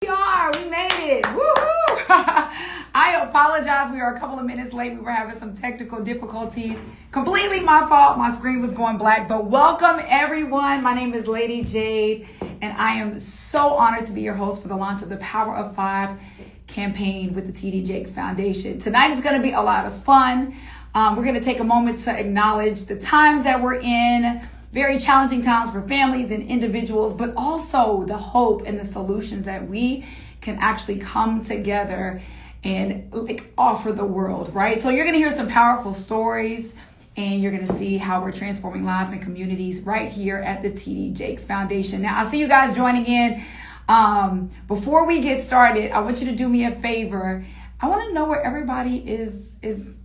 We made it. Woohoo! I apologize. We are a couple of minutes late. We were having some technical difficulties. Completely my fault. My screen was going black. But welcome, everyone. My name is Lady Jade, and I am so honored to be your host for the launch of the Power of Five campaign with the TD Jakes Foundation. Tonight is going to be a lot of fun. We're going to take a moment to acknowledge the times that we're in. Very challenging times for families and individuals, but also the hope and the solutions that we can actually come together and offer the world, right? So you're going to hear some powerful stories, and you're going to see how we're transforming lives and communities right here at the TD Jakes Foundation. Now, I see you guys joining in. Before we get started, I want you to do me a favor. I want to know where everybody is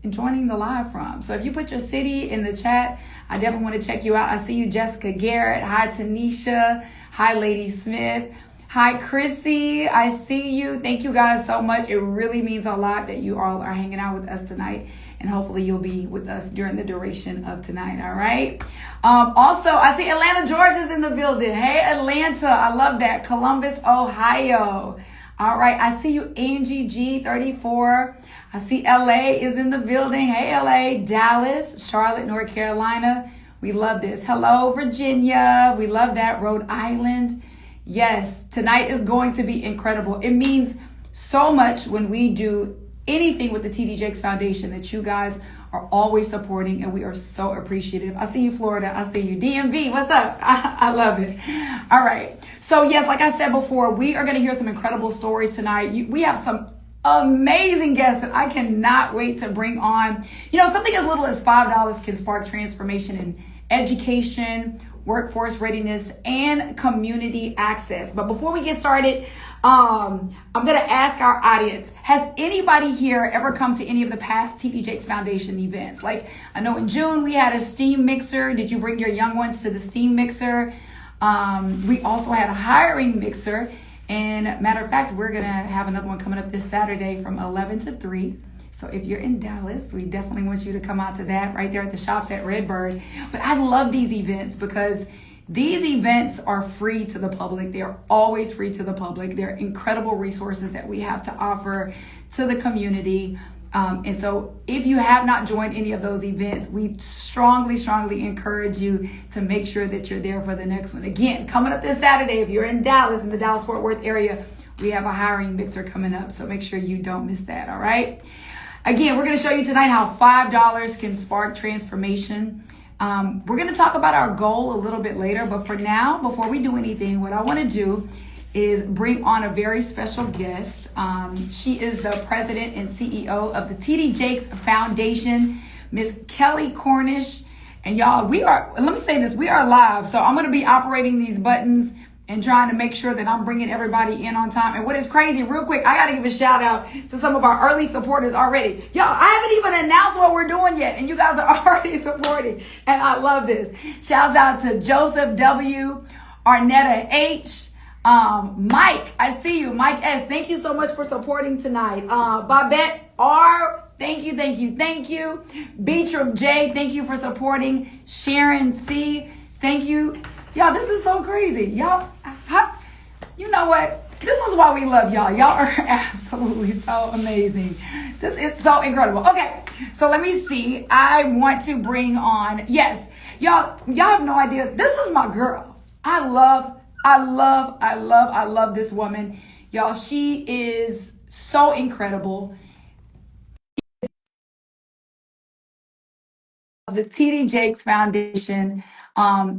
joining the live from. So if you put your city in the chat, I definitely want to check you out. I see you, Jessica Garrett. Hi, Tanisha. Hi, Lady Smith. Hi, Chrissy. I see you. Thank you guys so much. It really means a lot that you all are hanging out with us tonight. And hopefully you'll be with us during the duration of tonight, all right? Also, I see Atlanta, Georgia's in the building. Hey, Atlanta. I love that. Columbus, Ohio. All right, I see you, Angie G34. I see LA is in the building. Hey, LA, Dallas, Charlotte, North Carolina. We love this. Hello, Virginia. We love that. Rhode Island. Yes, tonight is going to be incredible. It means so much when we do anything with the TD Jakes Foundation that you guys are always supporting, and we are so appreciative. I see you, Florida. I see you, DMV. What's up? I love it. All right. So yes, like I said before, we are going to hear some incredible stories tonight. We have some amazing guests that I cannot wait to bring on. You know, something as little as $5 can spark transformation in education, workforce readiness, and community access. But before we get started, I'm going to ask our audience, has anybody here ever come to any of the past TD Jakes Foundation events? Like, I know in June we had a STEAM mixer. Did you bring your young ones to the STEAM mixer? We also had a hiring mixer. And matter of fact, we're going to have another one coming up this Saturday from 11 to 3. So if you're in Dallas, we definitely want you to come out to that right there at the shops at Redbird. But I love these events because these events are free to the public. They're always free to the public. They're incredible resources that we have to offer to the community. And so if you have not joined any of those events, we strongly, strongly encourage you to make sure that you're there for the next one. Again, coming up this Saturday, if you're in Dallas, in the Dallas-Fort Worth area, we have a hiring mixer coming up. So make sure you don't miss that, all right? Again, we're going to show you tonight how $5 can spark transformation. We're going to talk about our goal a little bit later, but for now, before we do anything, what I want to do is bring on a very special guest. She is the president and CEO of the TD Jakes Foundation, Miss Kelly Cornish. And y'all, let me say this, we are live, so I'm going to be operating these buttons and trying to make sure that I'm bringing everybody in on time. And what is crazy, real quick, I got to give a shout out to some of our early supporters already. Y'all, I haven't even announced what we're doing yet, and you guys are already supporting, and I love this. Shouts out to Joseph W., Arnetta H., Mike, I see you. Mike S., thank you so much for supporting tonight. Babette R., thank you. Beatram J., thank you for supporting. Sharon C., thank you. Y'all, this is so crazy. Y'all, you know what? This is why we love y'all. Y'all are absolutely so amazing. This is so incredible. Okay, so let me see. I want to bring on, yes, y'all have no idea. This is my girl. I love this woman. Y'all, she is so incredible. The TD Jakes Foundation.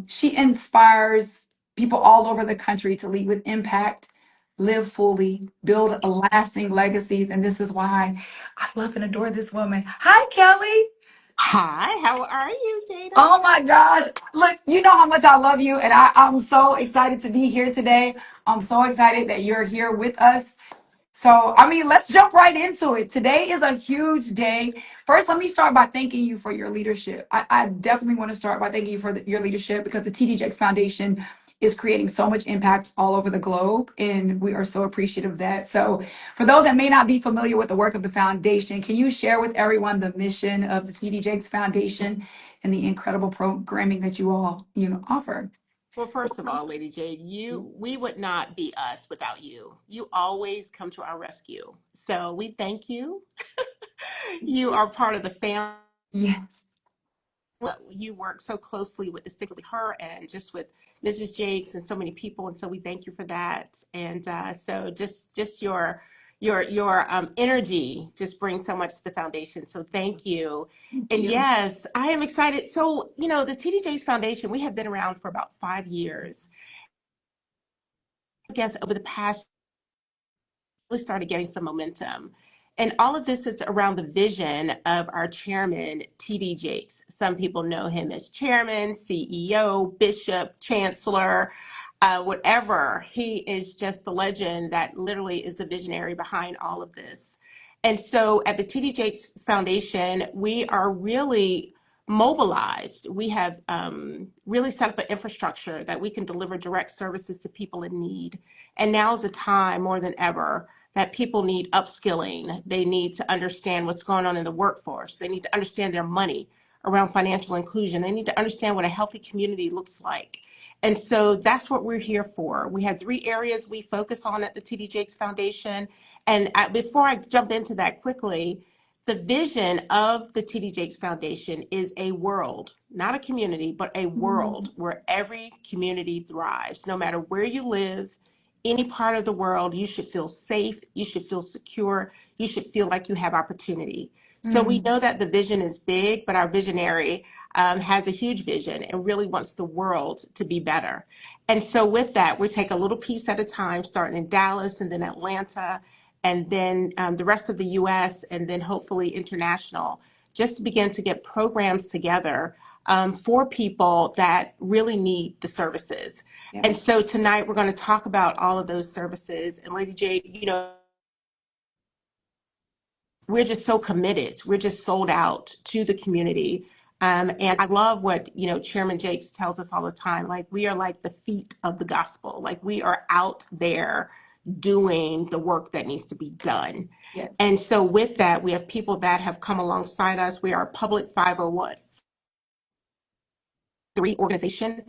She inspires people all over the country to lead with impact, live fully, build a lasting legacies. And this is why I love and adore this woman. Hi, Kelly. Hi, how are you, Jada? Oh my gosh. Look, you know how much I love you, and I'm so excited to be here today. I'm so excited that you're here with us. So, I mean, let's jump right into it. Today is a huge day. First, let me start by thanking you for your leadership. I definitely want to start by thanking you for your leadership because the TD Jakes Foundation is creating so much impact all over the globe, and we are so appreciative of that. So, for those that may not be familiar with the work of the foundation, can you share with everyone the mission of the TD Jakes Foundation and the incredible programming that you all, offer? Well, first of all, Lady Jade, we would not be us without you. You always come to our rescue. So we thank you. You are part of the family. Yes. You work so closely with distinctly her and just with Mrs. Jakes and so many people, and so we thank you for that. And so just your energy just brings so much to the foundation. So thank you. Thank And you. yes, I am excited. So the TD Jakes Foundation, we have been around for about 5 years. I guess over the past really started getting some momentum. And all of this is around the vision of our chairman, T.D. Jakes. Some people know him as chairman, CEO, bishop, chancellor, whatever. He is just the legend that literally is the visionary behind all of this. And so at the T.D. Jakes Foundation, we are really mobilized. We have really set up an infrastructure that we can deliver direct services to people in need. And now is the time more than ever that people need upskilling. They need to understand what's going on in the workforce. They need to understand their money around financial inclusion. They need to understand what a healthy community looks like. And so that's what we're here for. We have 3 areas we focus on at the TD Jakes Foundation. And before I jump into that quickly, the vision of the TD Jakes Foundation is a world, not a community, but a world where every community thrives. No matter where you live, any part of the world, you should feel safe, you should feel secure, you should feel like you have opportunity. So we Mm. know that the vision is big, but our visionary has a huge vision and really wants the world to be better. And so with that, we take a little piece at a time, starting in Dallas and then Atlanta, and then the rest of the US, and then hopefully international, just to begin to get programs together for people that really need the services. Yeah. And so tonight we're going to talk about all of those services. And Lady Jade, we're just so committed. We're just sold out to the community. And I love what, Chairman Jakes tells us all the time. Like, we are like the feet of the gospel. Like, we are out there doing the work that needs to be done. And Yes. so with that, we have people that have come alongside us. We are a public 501 organization,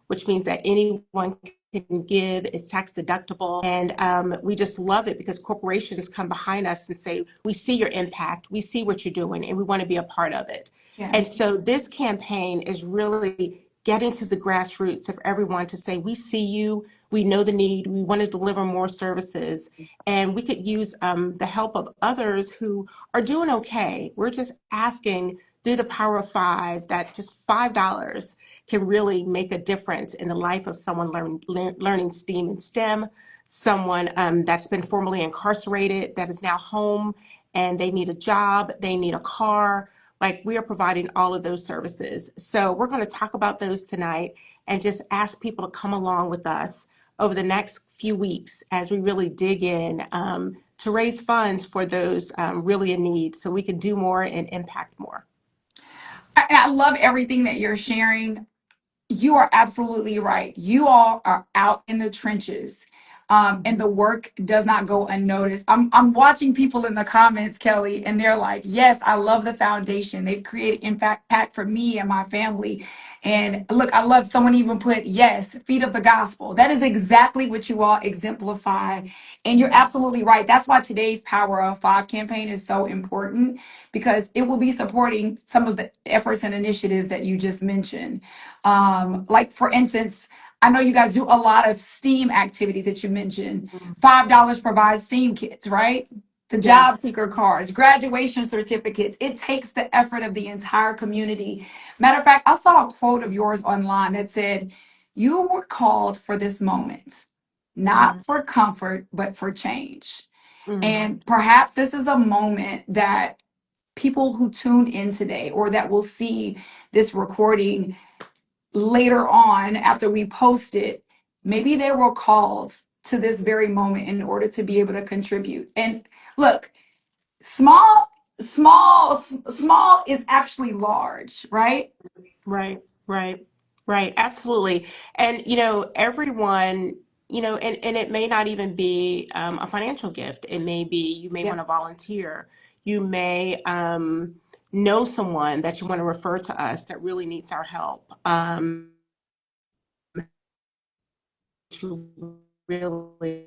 which means that anyone can give, is tax deductible. And we just love it because corporations come behind us and say, we see your impact, we see what you're doing, and we want to be a part of it. Yeah. And so this campaign is really getting to the grassroots of everyone to say, we see you, we know the need, we want to deliver more services, and we could use the help of others who are doing okay. We're just asking through the power of five that just $5 can really make a difference in the life of someone learning STEAM and STEM, someone that's been formerly incarcerated that is now home and they need a job, they need a car. Like, we are providing all of those services. So we're going to talk about those tonight and just ask people to come along with us over the next few weeks as we really dig in to raise funds for those really in need so we can do more and impact more. I love everything that you're sharing. You are absolutely right. You all are out in the trenches. And the work does not go unnoticed. I'm watching people in the comments, Kelly, and they're like, yes, I love the foundation. They've created impact for me and my family. And look, I love someone even put, yes, feet of the gospel. That is exactly what you all exemplify. And you're absolutely right. That's why today's Power of Five campaign is so important, because it will be supporting some of the efforts and initiatives that you just mentioned. Like for instance, I know you guys do a lot of STEAM activities that you mentioned. $5 provides STEAM kits, right? The job Yes. seeker cards, graduation certificates. It takes the effort of the entire community. Matter of fact, I saw a quote of yours online that said, "You were called for this moment, Mm, not for comfort, but for change." mm, And perhaps this is a moment that people who tuned in today or that will see this recording later on after we post it, maybe they were called to this very moment in order to be able to contribute. And look, small is actually large, right? right, right, right. Absolutely. And, everyone, and it may not even be a financial gift. It may be you may Yeah. want to volunteer. You may know someone that you want to refer to us that really needs our help. to really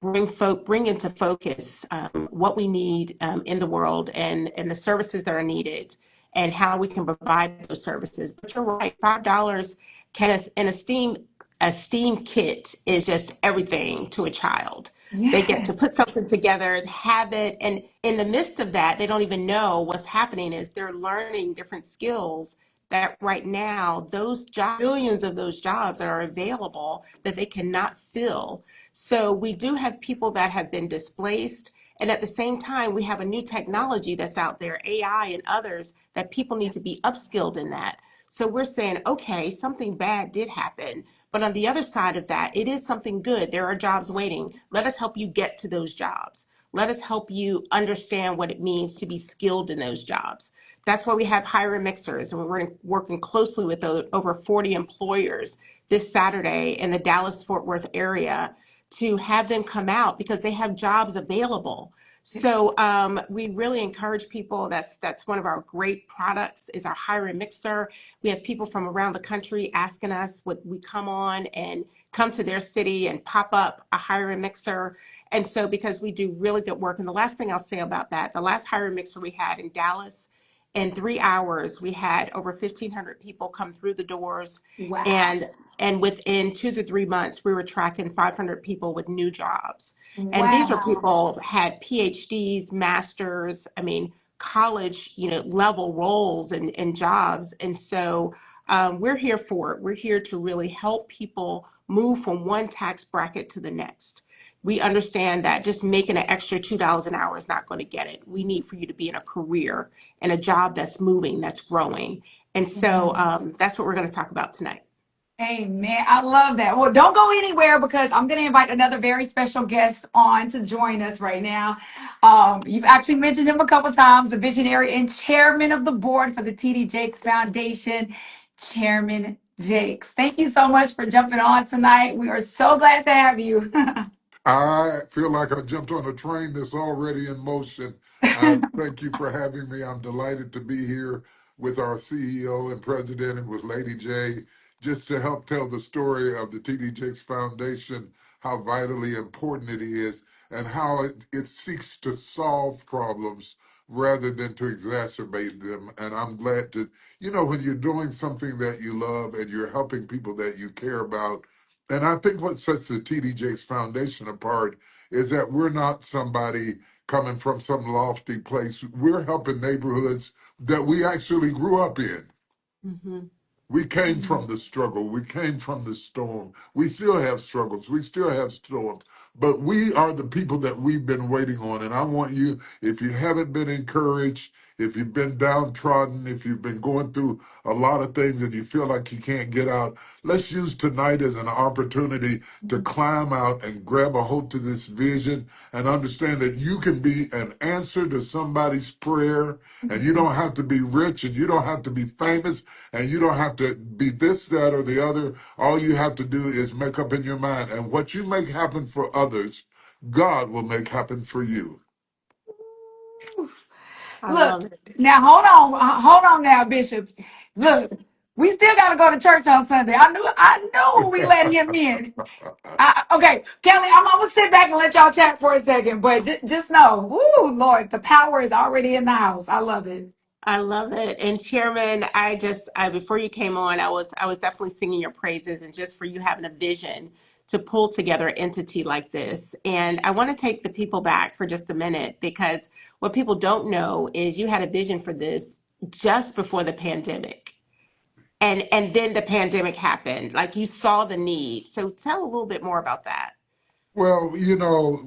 bring into focus what we need in the world and the services that are needed and how we can provide those services. But you're right, $5 can an esteem kit is just everything to a child. They get to put Yes. something together, have it, and in the midst of that, they don't even know what's happening is they're learning different skills that right now, those jobs, billions of those jobs that are available that they cannot fill. So we do have people that have been displaced. And at the same time, we have a new technology that's out there, AI and others, that people need to be upskilled in that. So we're saying, okay, something bad did happen. But on the other side of that, it is something good. There are jobs waiting. Let us help you get to those jobs. Let us help you understand what it means to be skilled in those jobs. That's why we have hiring mixers, and we're working closely with over 40 employers this Saturday in the Dallas Fort Worth area to have them come out because they have jobs available. So we really encourage people. That's one of our great products is our hiring mixer. We have people from around the country asking us would we come on and come to their city and pop up a hiring mixer. And so because we do really good work, and the last thing I'll say about that, the last hiring mixer we had in Dallas, in 3 hours, we had over 1,500 people come through the doors, Wow. and within 2 to 3 months, we were tracking 500 people with new jobs. And these were Wow. people had PhDs, masters, I mean, college, level roles and jobs. And so we're here for it. We're here to really help people move from one tax bracket to the next. We understand that just making an extra $2 an hour is not going to get it. We need for you to be in a career and a job that's moving, that's growing. And so that's what we're going to talk about tonight. Amen. I love that. Well, don't go anywhere because I'm going to invite another very special guest on to join us right now. You've actually mentioned him a couple times, the visionary and chairman of the board for the TD Jakes Foundation, Chairman Jakes. Thank you so much for jumping on tonight. We are so glad to have you. I feel like I jumped on a train that's already in motion. Thank you for having me. I'm delighted to be here with our CEO and president and with Lady J, just to help tell the story of the TD Jakes Foundation, how vitally important it is, and how it seeks to solve problems rather than to exacerbate them. And I'm glad to, when you're doing something that you love and you're helping people that you care about, and I think what sets the TD Jakes Foundation apart is that we're not somebody coming from some lofty place. We're helping neighborhoods that we actually grew up in. Mm-hmm. We came from the struggle. We came from the storm. We still have struggles. We still have storms. But we are the people that we've been waiting on. And I want you, if you haven't been encouraged, if you've been downtrodden, if you've been going through a lot of things and you feel like you can't get out, let's use tonight as an opportunity to climb out and grab a hold to this vision and understand that you can be an answer to somebody's prayer. And you don't have to be rich and you don't have to be famous and you don't have to be this, that, or the other. All you have to do is make up in your mind. And what you make happen for others, God will make happen for you. I Look, love it. now hold on now, Bishop. Look, we still got to go to church on Sunday. I knew we let him in. Okay, Kelly, I'm gonna sit back and let y'all chat for a second, but just know, whoo, Lord, the power is already in the house. I love it. I love it. And Chairman, before you came on, I was definitely singing your praises and just for you having a vision to pull together an entity like this. And I want to take the people back for just a minute because what people don't know is you had a vision for this just before the pandemic. And then the pandemic happened. Like you saw the need. So tell a little bit more about that. Well,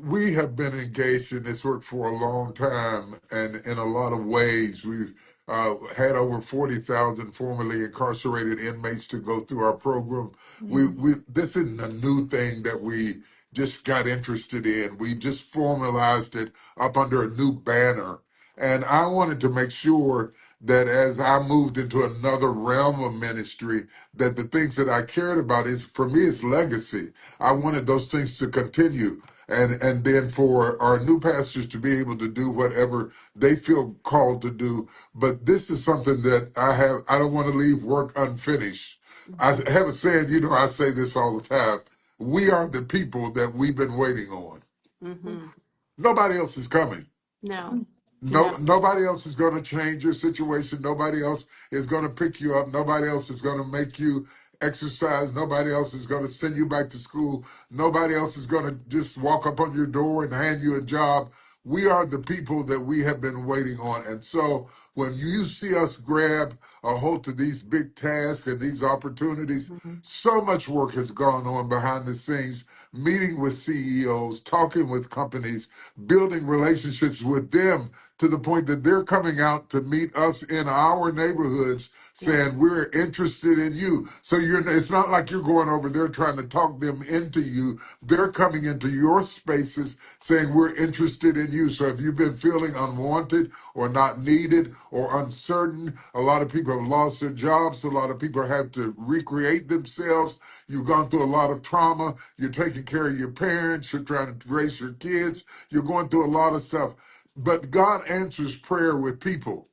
we have been engaged in this work for a long time, and in a lot of ways, we've had over 40,000 formerly incarcerated inmates to go through our program. This isn't a new thing that we just got interested in. We just formalized it up under a new banner. And I wanted to make sure that as I moved into another realm of ministry, that the things that I cared about is, for me, it's legacy. I wanted those things to continue. And then for our new pastors to be able to do whatever they feel called to do. But this is something that I don't want to leave work unfinished. I have a saying, I say this all the time. We are the people that we've been waiting on. Mm-hmm. Nobody else is coming. No, No, no. nobody else is going to change your situation. Nobody else is going to pick you up. Nobody else is going to make you exercise. Nobody else is going to send you back to school. Nobody else is going to just walk up on your door and hand you a job. We are the people that we have been waiting on. And so when you see us grab a hold to these big tasks and these opportunities, Mm-hmm. so much work has gone on behind the scenes, meeting with CEOs, talking with companies, building relationships with them to the point that they're coming out to meet us in our neighborhoods Yes. saying we're interested in you. So it's not like you're going over there trying to talk them into you. They're coming into your spaces saying we're interested in you. So if you've been feeling unwanted or not needed or uncertain, a lot of people have lost their jobs. A lot of people have to recreate themselves. You've gone through a lot of trauma. You're taking care of your parents. You're trying to raise your kids. You're going through a lot of stuff. But God answers prayer with people.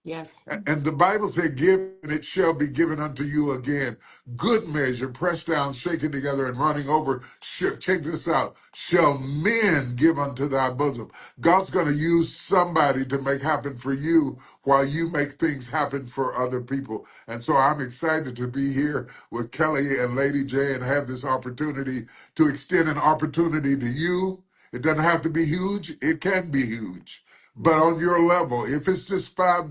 Yes. And the Bible said, give and it shall be given unto you again. Good measure, pressed down, shaken together, and running over. Check this out. Shall men give unto thy bosom? God's going to use somebody to make happen for you while you make things happen for other people. And so I'm excited to be here with Kelly and Lady J and have this opportunity to extend an opportunity to you. It doesn't have to be huge. It can be huge. But Mm-hmm. on your level, if it's just $5,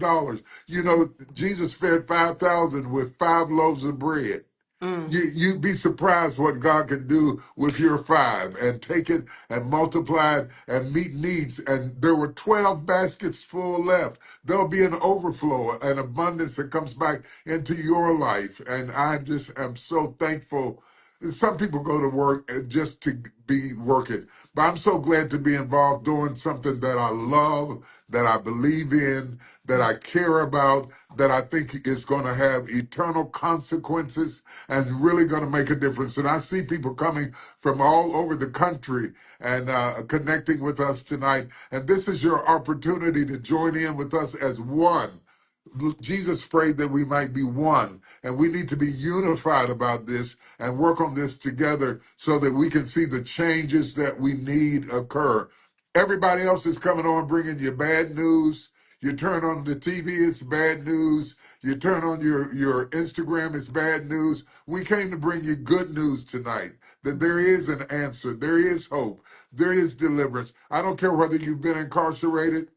Jesus fed 5,000 with 5 loaves of bread. Mm. You'd be surprised what God can do with your 5 and take it and multiply it and meet needs. And there were 12 baskets full left. There'll be an overflow, an abundance that comes back into your life. And I just am so thankful. Some people go to work just to be working, but I'm so glad to be involved doing something that I love, that I believe in, that I care about, that I think is going to have eternal consequences and really going to make a difference. And I see people coming from all over the country and connecting with us tonight. And this is your opportunity to join in with us as one. Jesus prayed that we might be one, and we need to be unified about this and work on this together so that we can see the changes that we need occur. Everybody else is coming on bringing you bad news. You turn on the TV, it's bad news. You turn on your Instagram, it's bad news. We came to bring you good news tonight, that there is an answer, there is hope, there is deliverance. I don't care whether you've been incarcerated,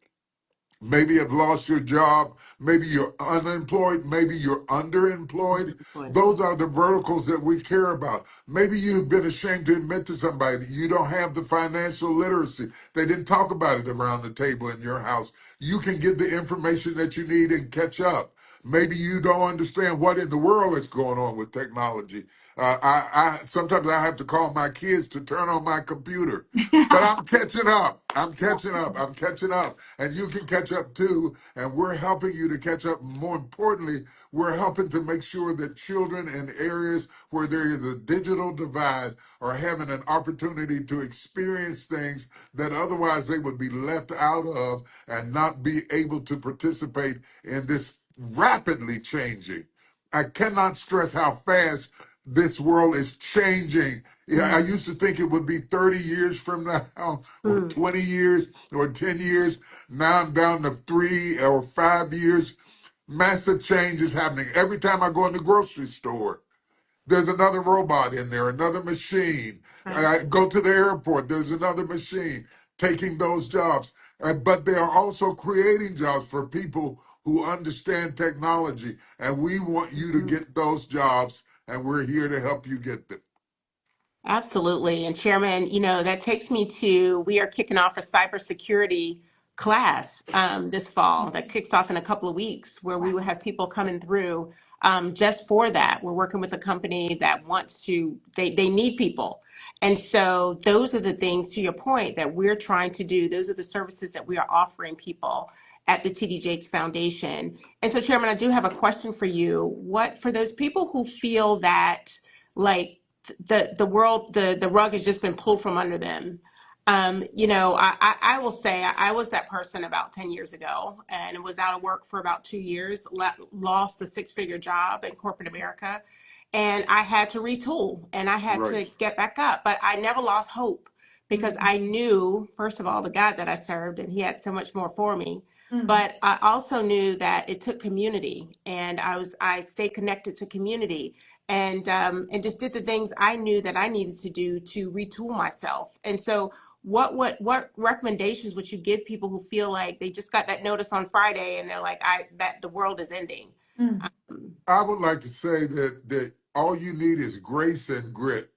maybe have lost your job, maybe you're unemployed, maybe you're underemployed. Underemployed. Those are the verticals that we care about. Maybe you've been ashamed to admit to somebody that you don't have the financial literacy. They didn't talk about it around the table in your house. You can get the information that you need and catch up. Maybe you don't understand what in the world is going on with technology. I sometimes I have to call my kids to turn on my computer, but I'm catching up. I'm catching up. I'm catching up, and you can catch up too. And we're helping you to catch up. More importantly, we're helping to make sure that children in areas where there is a digital divide are having an opportunity to experience things that otherwise they would be left out of and not be able to participate in this rapidly changing. I cannot stress how fast this world is changing. Yeah, I Mm. used to think it would be 30 years from now, or Mm. 20 years, or 10 years. Now I'm down to 3 or 5 years. Massive change is happening. Every time I go in the grocery store, there's another robot in there, another machine. Right. I go to the airport, there's another machine taking those jobs. But they are also creating jobs for people who understand technology. And we want you to Mm. get those jobs, and we're here to help you get them. Absolutely. And Chairman, that takes me to, we are kicking off a cybersecurity class this fall that kicks off in a couple of weeks where we will have people coming through just for that. We're working with a company that wants to, they need people. And so those are the things, to your point, that we're trying to do. Those are the services that we are offering people at the TD Jakes Foundation. And so, Chairman, I do have a question for you. What, for those people who feel that, like, the world, the rug has just been pulled from under them. I will say I was that person about 10 years ago and was out of work for about 2 years, lost a 6-figure job in corporate America. and I had to retool and I had Right. to get back up. But I never lost hope because Mm, I knew, first of all, the God that I served, and He had so much more for me. mm, But I also knew that it took community, and I stayed connected to community, and just did the things I knew that I needed to do to retool myself. And so, what recommendations would you give people who feel like they just got that notice on Friday and they're like, I that the world is ending? mm, Um, I would like to say that all you need is grace and grit.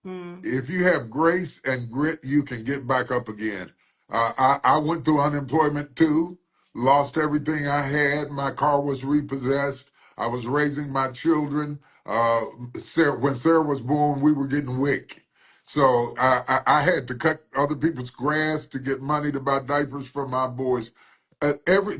mm, If you have grace and grit, you can get back up again. I went through unemployment too, lost everything I had. My car was repossessed. I was raising my children. When Sarah was born, we were getting WIC. So I had to cut other people's grass to get money to buy diapers for my boys.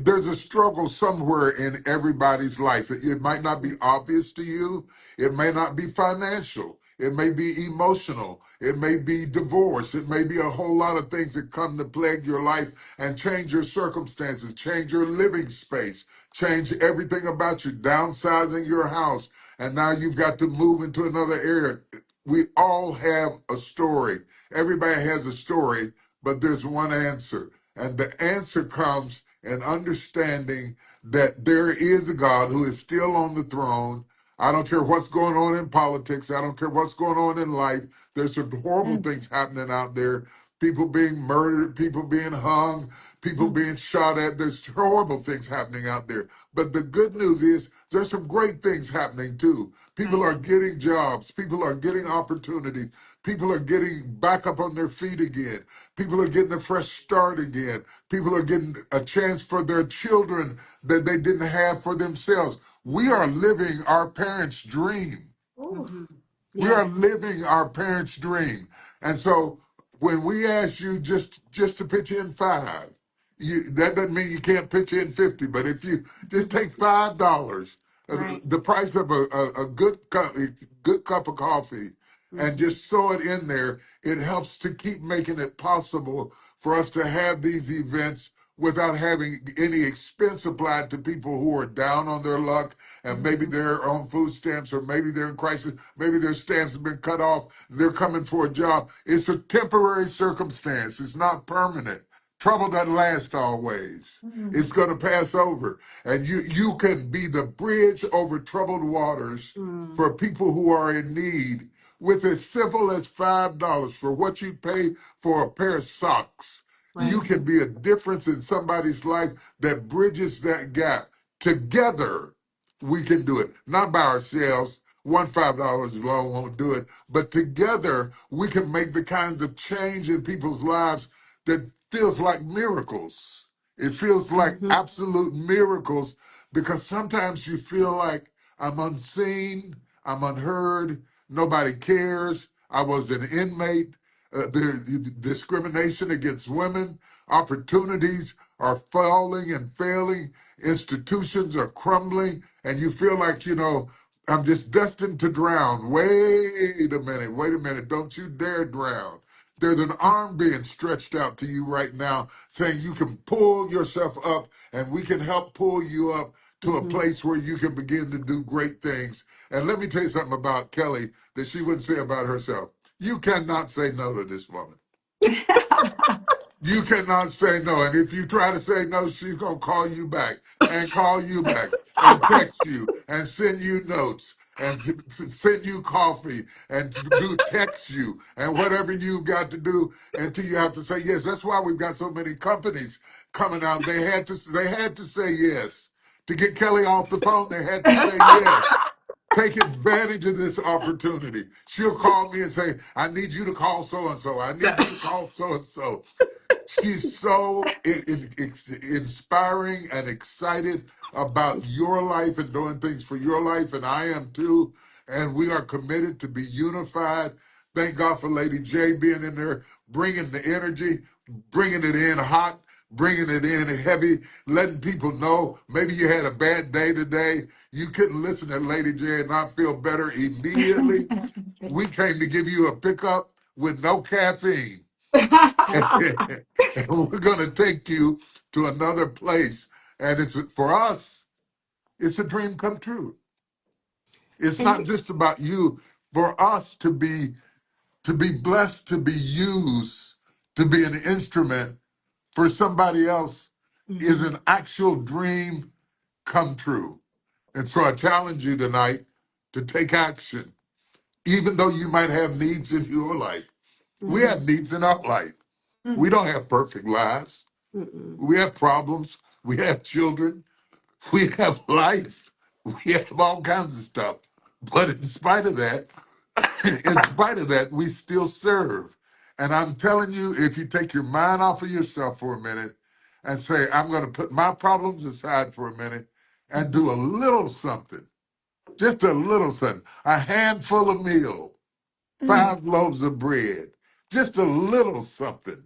There's a struggle somewhere in everybody's life. It might not be obvious to you. It may not be financial. It may be emotional. It may be divorce. It may be a whole lot of things that come to plague your life and change your circumstances, change your living space, change everything about you, downsizing your house. And now you've got to move into another area. We all have a story. Everybody has a story, but there's one answer. And the answer comes in understanding that there is a God who is still on the throne. I don't care what's going on in politics. I don't care what's going on in life. There's some horrible mm, things happening out there. People being murdered, people being hung, people mm. being shot at. There's horrible things happening out there. But the good news is there's some great things happening too. People right. are getting jobs. People are getting opportunities. People are getting back up on their feet again. People are getting a fresh start again. People are getting a chance for their children that they didn't have for themselves. We are living our parents' dream. Ooh. Hmm. We are Yes. living our parents' dream. And so when we ask you just to pitch in five, that doesn't mean you can't pitch in 50, but if you just take $5, Right. the price of a good cup of coffee, and Hmm. just throw it in there, it helps to keep making it possible for us to have these events without having any expense applied to people who are down on their luck, and maybe Mhm. they're on food stamps, or maybe they're in crisis, maybe their stamps have been cut off, they're coming for a job. It's a temporary circumstance. It's not permanent. Trouble doesn't last always. It's Mm, going to pass over. And you can be the bridge over troubled waters Mm. for people who are in need with as simple as $5 for what you pay for a pair of socks. You Right. can mhm, be a difference in somebody's life that bridges that gap. Together, we can do it. Not by ourselves. One $5 alone won't do it. But together, we can make the kinds of change in people's lives that feels like miracles. It feels like Hmm. absolute miracles because sometimes you feel like I'm unseen, I'm unheard, nobody cares. I was an inmate. The discrimination against women, opportunities are falling and failing, institutions are crumbling, and you feel like, I'm just destined to drown. Wait a minute, don't you dare drown. There's an arm being stretched out to you right now saying you can pull yourself up and we can help pull you up to a Hmm. place where you can begin to do great things. And let me tell you something about Kelly that she wouldn't say about herself. You cannot say no to this woman. You cannot say no. And if you try to say no, she's going to call you back and call you back and text you and send you notes and send you coffee and do text you and whatever you got to do until you have to say yes. That's why we've got so many companies coming out. They had to say yes. To get Kelly off the phone, they had to say yes. Take advantage of this opportunity. She'll call me and say, I need you to call so and so. I need you to call so and so. She's so inspiring and excited about your life and doing things for your life, and I am too. And we are committed to be unified. Thank God for Lady J being in there, bringing the energy, bringing it in hot, bringing it in heavy, letting people know maybe you had a bad day today. You couldn't listen to Lady J and not feel better immediately. We came to give you a pickup with no caffeine. That's And we're going to take you to another place. And it's for us, it's a dream come true. It's And not just about you. For us to be blessed to be used to be an instrument for somebody else is mhm, an actual dream come true. And so I challenge you tonight to take action, even though you might have needs in your life. We mhm, have needs in our life. Mm. We don't have perfect lives. mhm, We have problems. We have children. We have life. We have all kinds of stuff. But in spite of that, we still serve. And I'm telling you, if you take your mind off of yourself for a minute and say, I'm going to put my problems aside for a minute and mhm, do a little something, just a little something, a handful of meal, Mm. 5 loaves of bread, just a little something.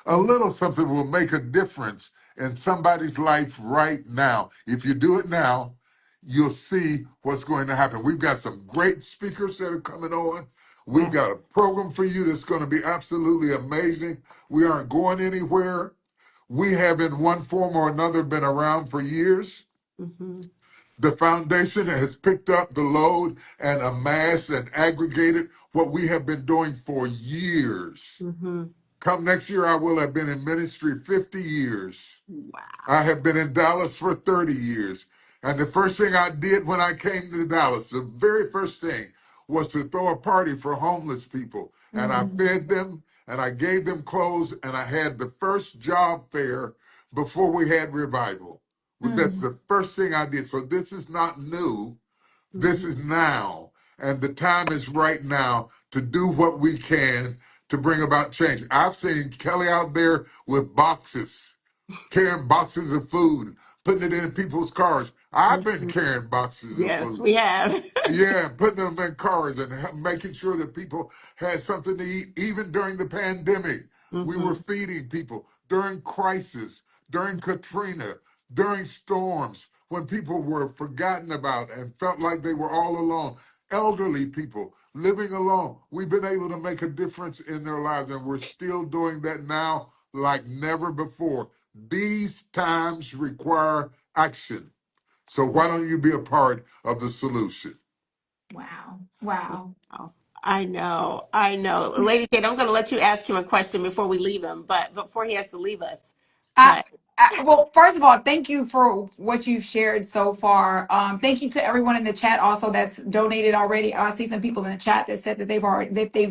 A mhm. little something will make a difference in somebody's life right now. If you do it now, you'll see what's going to happen. We've got some great speakers that are coming on. We've Yes. got a program for you that's going to be absolutely amazing. We aren't going anywhere. We have, in one form or another, been around for years. Mhm, The foundation has picked up the load and amassed and aggregated what we have been doing for years. mhm. Come next year, I will have been in ministry 50 years. I Wow. have been in Dallas for 30 years. And the first thing I did when I came to Dallas, the very first thing was to throw a party for homeless people. And I Mm. fed them and I gave them clothes and I had the first job fair before we had revival. Well, that's Mm. the first thing I did. So this is not new. This Mhm, is now. And the time is right now to do what we can to bring about change. I've seen Kelly out there with boxes, carrying boxes of food, putting it in people's cars. I've been mhm. carrying boxes of Yes, food. we have. Yeah, putting them in cars and making sure that people had something to eat. Even during the pandemic, we were Mhm, feeding people. During crisis, during Katrina, during storms, when people were forgotten about and felt like they were all alone. Elderly people living alone. We've been able to make a difference in their lives, and we're still doing that now like never before. These times require action. So why don't you be a part of the solution? Wow. Wow. Oh, I know, I know. Lady Jane, I'm going to let you ask him a question before we leave him, but before he has to leave us. I, But well, first of all, thank you for what you've shared so far. Thank you to everyone in the chat also that's donated already. I see some people in the chat that said that they've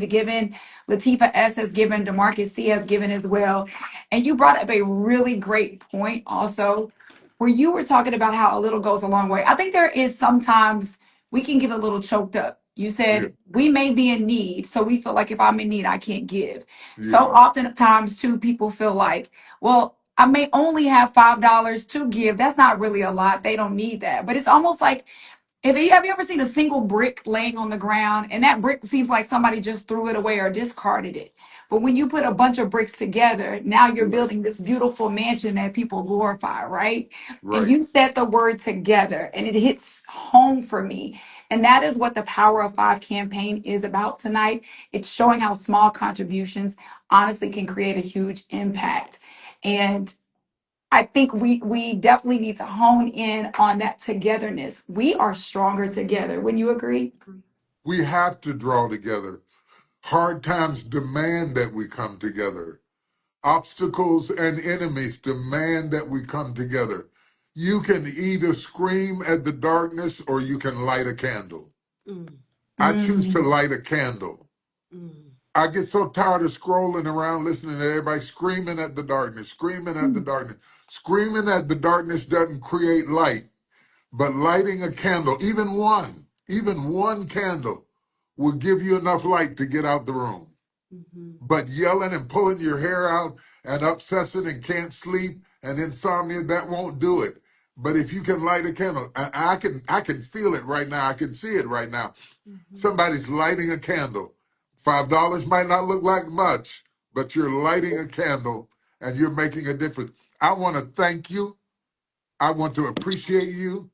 given. Latifa S has given. Demarcus C has given as well. And you brought up a really great point also, where you were talking about how a little goes a long way. I think there is sometimes we can get a little choked up. You Yeah, said we may be in need, so we feel like if I'm in need, I can't give. So yeah, oftentimes too, people feel like, well, I may only have $5 to give. That's not really a lot. They don't need that. But it's almost like, if you have you ever seen a single brick laying on the ground and that brick seems like somebody just threw it away or discarded it. But when you put a bunch of bricks together, now you're right, building this beautiful mansion that people glorify, right? And right. you said the word together and it hits home for me. And that is what the Power of Five campaign is about tonight. It's showing how small contributions honestly can create a huge impact. And I think we definitely need to hone in on that togetherness. We are stronger together. Wouldn't you agree? We have to draw together. Hard times demand that we come together. Obstacles and enemies demand that we come together. You can either scream at the darkness or you can light a candle. mm, I choose to Mm, light a candle. mm, I get so tired of scrolling around listening to everybody screaming at the darkness, screaming at the mm, darkness. Screaming at the darkness doesn't create light. But lighting a candle, even one candle, will give you enough light to get out the room. mhm, But yelling and pulling your hair out and obsessing and can't sleep and insomnia, that won't do it. But if you can light a candle, I can feel it right now. I can see it right now. mhm. Somebody's lighting a candle. $5 might not look like much, but you're lighting a candle and you're making a difference. I want to thank you. I want to appreciate you.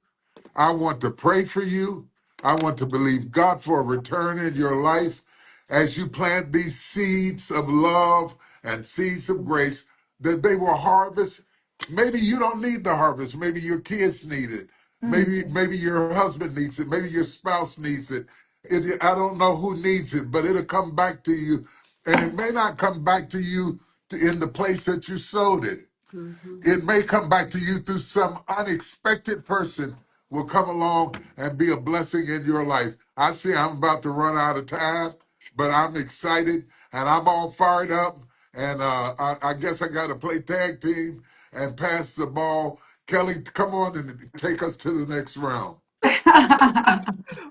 I want to pray for you. I want to believe God for a return in your life as you plant these seeds of love and seeds of grace that they will harvest. Maybe you don't need the harvest. Maybe your kids need it. Maybe your husband needs it. Maybe your spouse needs it. I don't know who needs it, but it'll come back to you. And it may not come back to you in the place that you sowed it. It may come back to you through some unexpected person will come along and be a blessing in your life. I see I'm about to run out of time, but I'm excited and I'm all fired up. And I guess I got to play tag team and pass the ball. Kelly, come on and take us to the next round.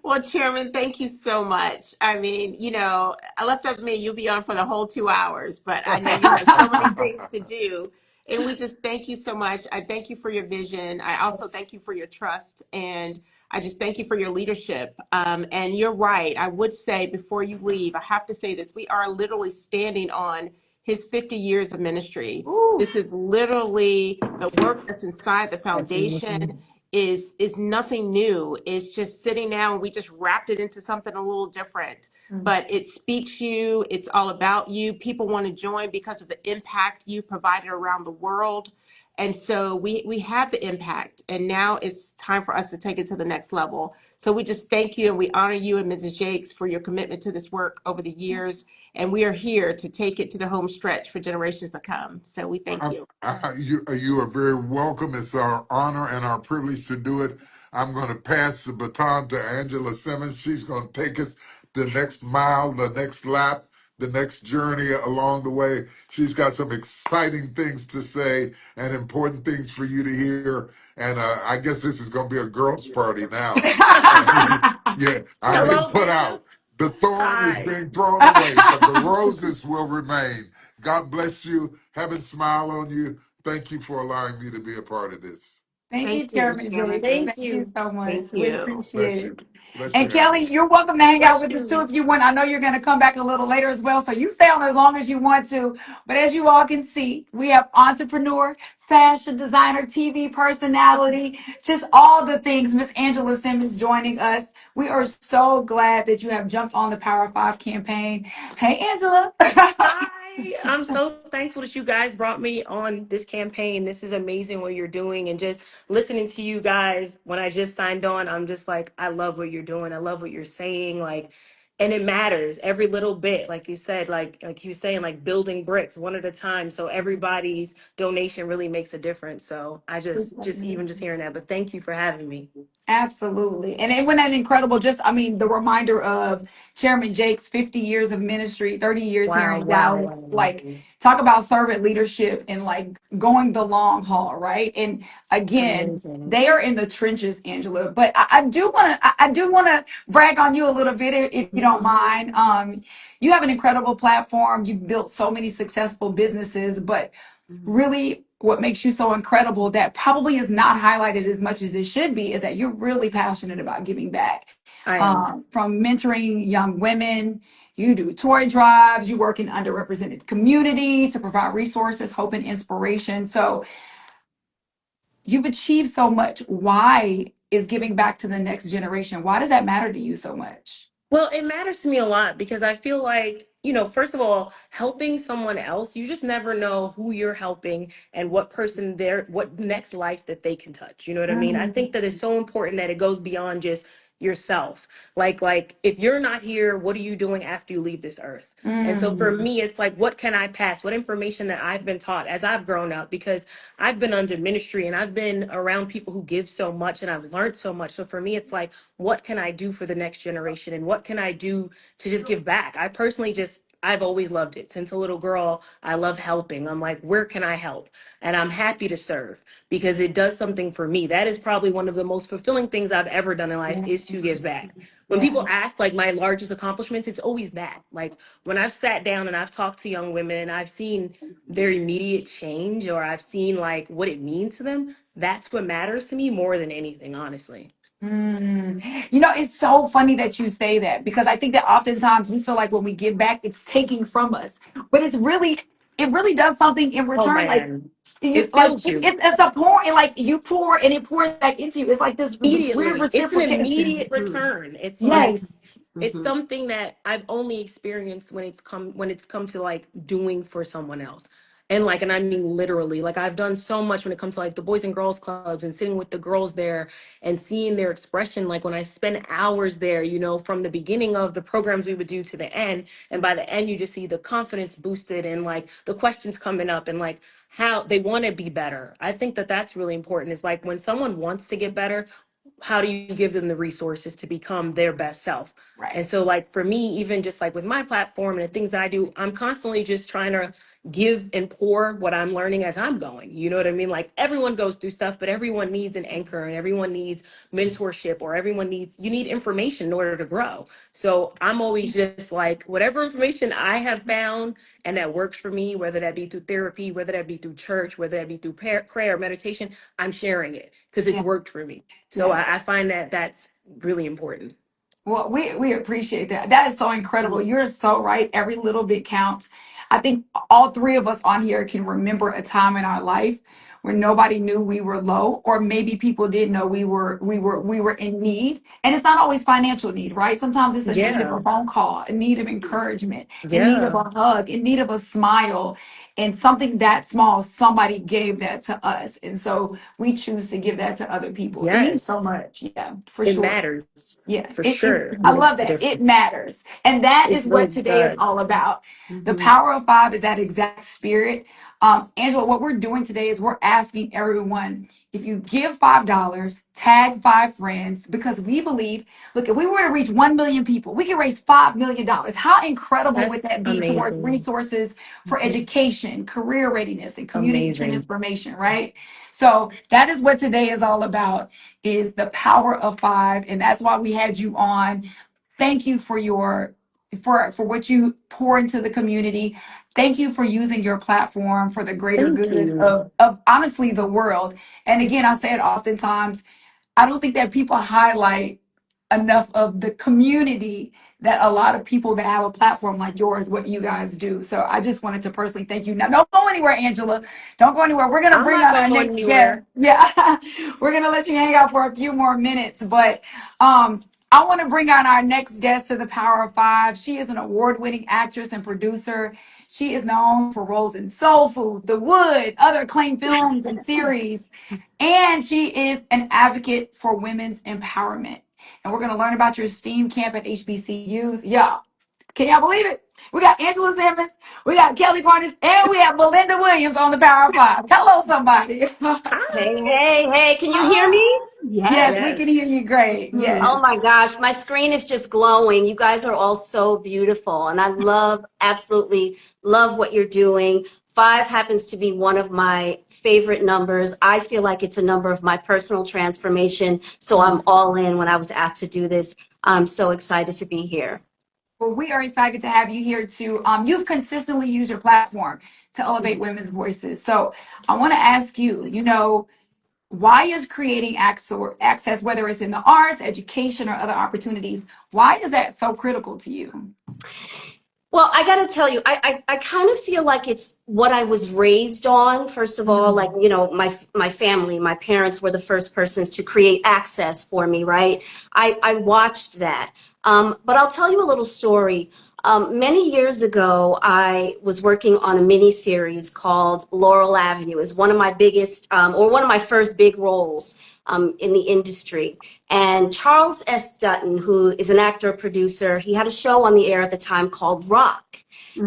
Well, Chairman, thank you so much. I mean, I left up to me, you'll be on for the whole 2 hours, but I know you have so many things to do. And we just thank you so much. I thank you for your vision. I also thank you for your trust. And I just thank you for your leadership. And you're right. I would say before you leave, I have to say this. We are literally standing on his 50 years of ministry. Ooh, This is literally the work that's inside the that's foundation amazing. is nothing new. It's just sitting down and we just wrapped it into something a little different. But it speaks you, it's all about you. People want to join because of the impact you provided around the world. And so we have the impact, and now it's time for us to take it to the next level. So we just thank you and we honor you and Mrs. Jakes for your commitment to this work over the years. And we are here to take it to the home stretch for generations to come. So we thank you. You are very welcome. It's our honor and our privilege to do it. I'm going to pass the baton to Angela Simmons. She's going to take us the next mile, the next lap, the next journey along the way. She's got some exciting things to say and important things for you to hear. And I guess this is going to be a girls' party now. Yeah, I'm being Hello, put Bishop. out. The thorn is Hi. being thrown away, but the roses will remain. God bless you. Heaven smile on you. Thank you for allowing me to be a part of this. Thank Thank you, you, Chairman Chairman. Jakes. Thank Thank you you. so much. Thank We you. Bless appreciate it. you. Bless you, And Kelly, Angela. you're welcome to hang out Bless with us too you. if you want. I know you're going to come back a little later as well. So you stay on as long as you want to. But as you all can see, we have entrepreneur, fashion designer, TV personality, just all the things. Miss Angela Simmons joining us. We are so glad that you have jumped on the Power 5 campaign. Hey, Angela. Hi. I'm so thankful that you guys brought me on this campaign. This is amazing what you're doing. And just listening to you guys when I just signed on, I'm just like, I love what you're doing. I love what you're saying. Like, and it matters every little bit. Like you said, like you saying, like building bricks one at a time. So everybody's donation really makes a difference. So I just even just hearing that. But thank you for having me. Absolutely. And it went an incredible, just, I mean, the reminder of Chairman Jake's 50 years of ministry, 30 years here Wow, in wow, Dallas. wow. Like, talk about servant leadership and like going the long haul, right? And It's again, amazing. they are in the trenches, Angela. But I do want to, I do want to brag on you a little bit, if you don't mind. You have an incredible platform. You've built so many successful businesses, but really what makes you so incredible that probably is not highlighted as much as it should be is that you're really passionate about giving back. I am. From mentoring young women, you do toy drives, you work in underrepresented communities to provide resources, hope, and inspiration. So you've achieved so much. Why is giving back to the next generation? Why does that matter to you so much? Well, it matters to me a lot because I feel like, first of all, helping someone else, you just never know who you're helping and what person what next life that they can touch. You know what I mean? I think that it's so important that it goes beyond just yourself. Like if you're not here, what are you doing after you leave this earth? And so for Mm. me, it's like, what can I pass? What information that I've been taught as I've grown up? Because I've been under ministry and I've been around people who give so much and I've learned so much. So for me, it's like, what can I do for the next generation and what can I do to just give back? I personally just I've always loved it. Since a little girl, I love helping. I'm like, where can I help? And I'm happy to serve because it does something for me. That is probably one of the most fulfilling things I've ever done in life is to give Yes. back. When Yeah. people ask like my largest accomplishments, it's always that. Like when I've sat down and I've talked to young women and I've seen their immediate change or I've seen like what it means to them, that's what matters to me more than anything, honestly. It's so funny that you say that because I think that oftentimes we feel like when we give back, it's taking from us, but it really does something in Oh return. Like man, you, it like fills you. it's a pour, and like you pour, and it pours back into you. It's like this weird Immediately. It's an reciprocation. immediate return. It's like Yes. it's something that I've only experienced when it's come to like doing for someone else. And like, and I mean literally, like I've done so much when it comes to like the Boys and Girls Clubs and sitting with the girls there and seeing their expression. Like when I spend hours there, you know, from the beginning of the programs we would do to the end, and by the end you just see the confidence boosted and like the questions coming up and like how they want to be better. I think that that's really important. Is like when someone wants to get better, how do you give them the resources to become their best self? Right. And so like for me, even just like with my platform and the things that I do, I'm constantly just trying to give and pour what I'm learning as I'm going. You know what I mean? Like everyone goes through stuff, but everyone needs an anchor and everyone needs mentorship, or everyone needs, you need information in order to grow. So I'm always just like, whatever information I have found and that works for me, whether that be through therapy, whether that be through church, whether that be through prayer, meditation, I'm sharing it because it's Yeah. worked for me. So Yeah. I find that that's really important. Well, we appreciate that. That is so incredible. You're so right. Every little bit counts. I think all three of us on here can remember a time in our life where nobody knew we were low, or maybe people didn't know we were in need. And it's not always financial need, right? Sometimes it's a need of Yeah. a phone call, a need of encouragement, in need of Yeah. a hug, in need of a smile, and something that small, somebody gave that to us. And so we choose to give that to other people. It means so Yes. much. Yeah, for It sure. matters Yeah, for sure. It I makes love a that. It difference. matters. And that It is really what today is does. all about. The Hmm. power of five is that exact spirit. Angela, what we're doing today is we're asking everyone, if you give $5, tag five friends, because we believe, look, if we were to reach 1 million people, we can raise $5 million. How incredible would That's that be towards amazing. resources for Mhm. education, career readiness, and community Amazing. transformation, right? So that is what today is all about, is the power of five. And that's why we had you on. Thank you for your for what you pour into the community. Thank you for using your platform for the greater Thank good you. of honestly the world. And again, I say it oftentimes, I don't think that people highlight enough of the community that a lot of people that have a platform like yours, what you guys do. So I just wanted to personally thank you. Now, don't go anywhere, Angela. Don't go anywhere. We're going to I'm bring not on our going next guest. anywhere. Yeah, we're going to let you hang out for a few more minutes. But I want to bring on our next guest to the Power of Five. She is an award-winning actress and producer. She is known for roles in Soul Food, The Wood, other acclaimed films and series. And she is an advocate for women's empowerment. And we're going to learn about your STEAM camp at HBCUs. Yeah. Can y'all believe it? We got Angela Simmons, we got Kelly Cornish, and we have Belinda Williams on the Power of Five. Hello, somebody. Hey, Hi. hey, hey, can you hear Hi. me? Yes, Yes. we Yes. can hear you great. Mhm. Oh Yes. my gosh, my screen is just glowing. You guys are all so beautiful, and I love, absolutely love what you're doing. Five happens to be one of my favorite numbers. I feel like it's a number of my personal transformation, so I'm all in when I was asked to do this. I'm so excited to be here. Well, we are excited to have you here too. You've consistently used your platform to elevate women's voices. So I want to ask you, why is creating access, whether it's in the arts, education, or other opportunities, why is that so critical to you? Well, I got to tell you, I kind of feel like it's what I was raised on. First of all, like, Mm, my family, my parents were the first persons to create access for me, right? I watched that. But I'll tell you a little story. Many years ago, I was working on a mini series called Laurel Avenue. It's one of my biggest, or one of my first big roles in the industry. And Charles S. Dutton, who is an actor producer, he had a show on the air at the time called Rock.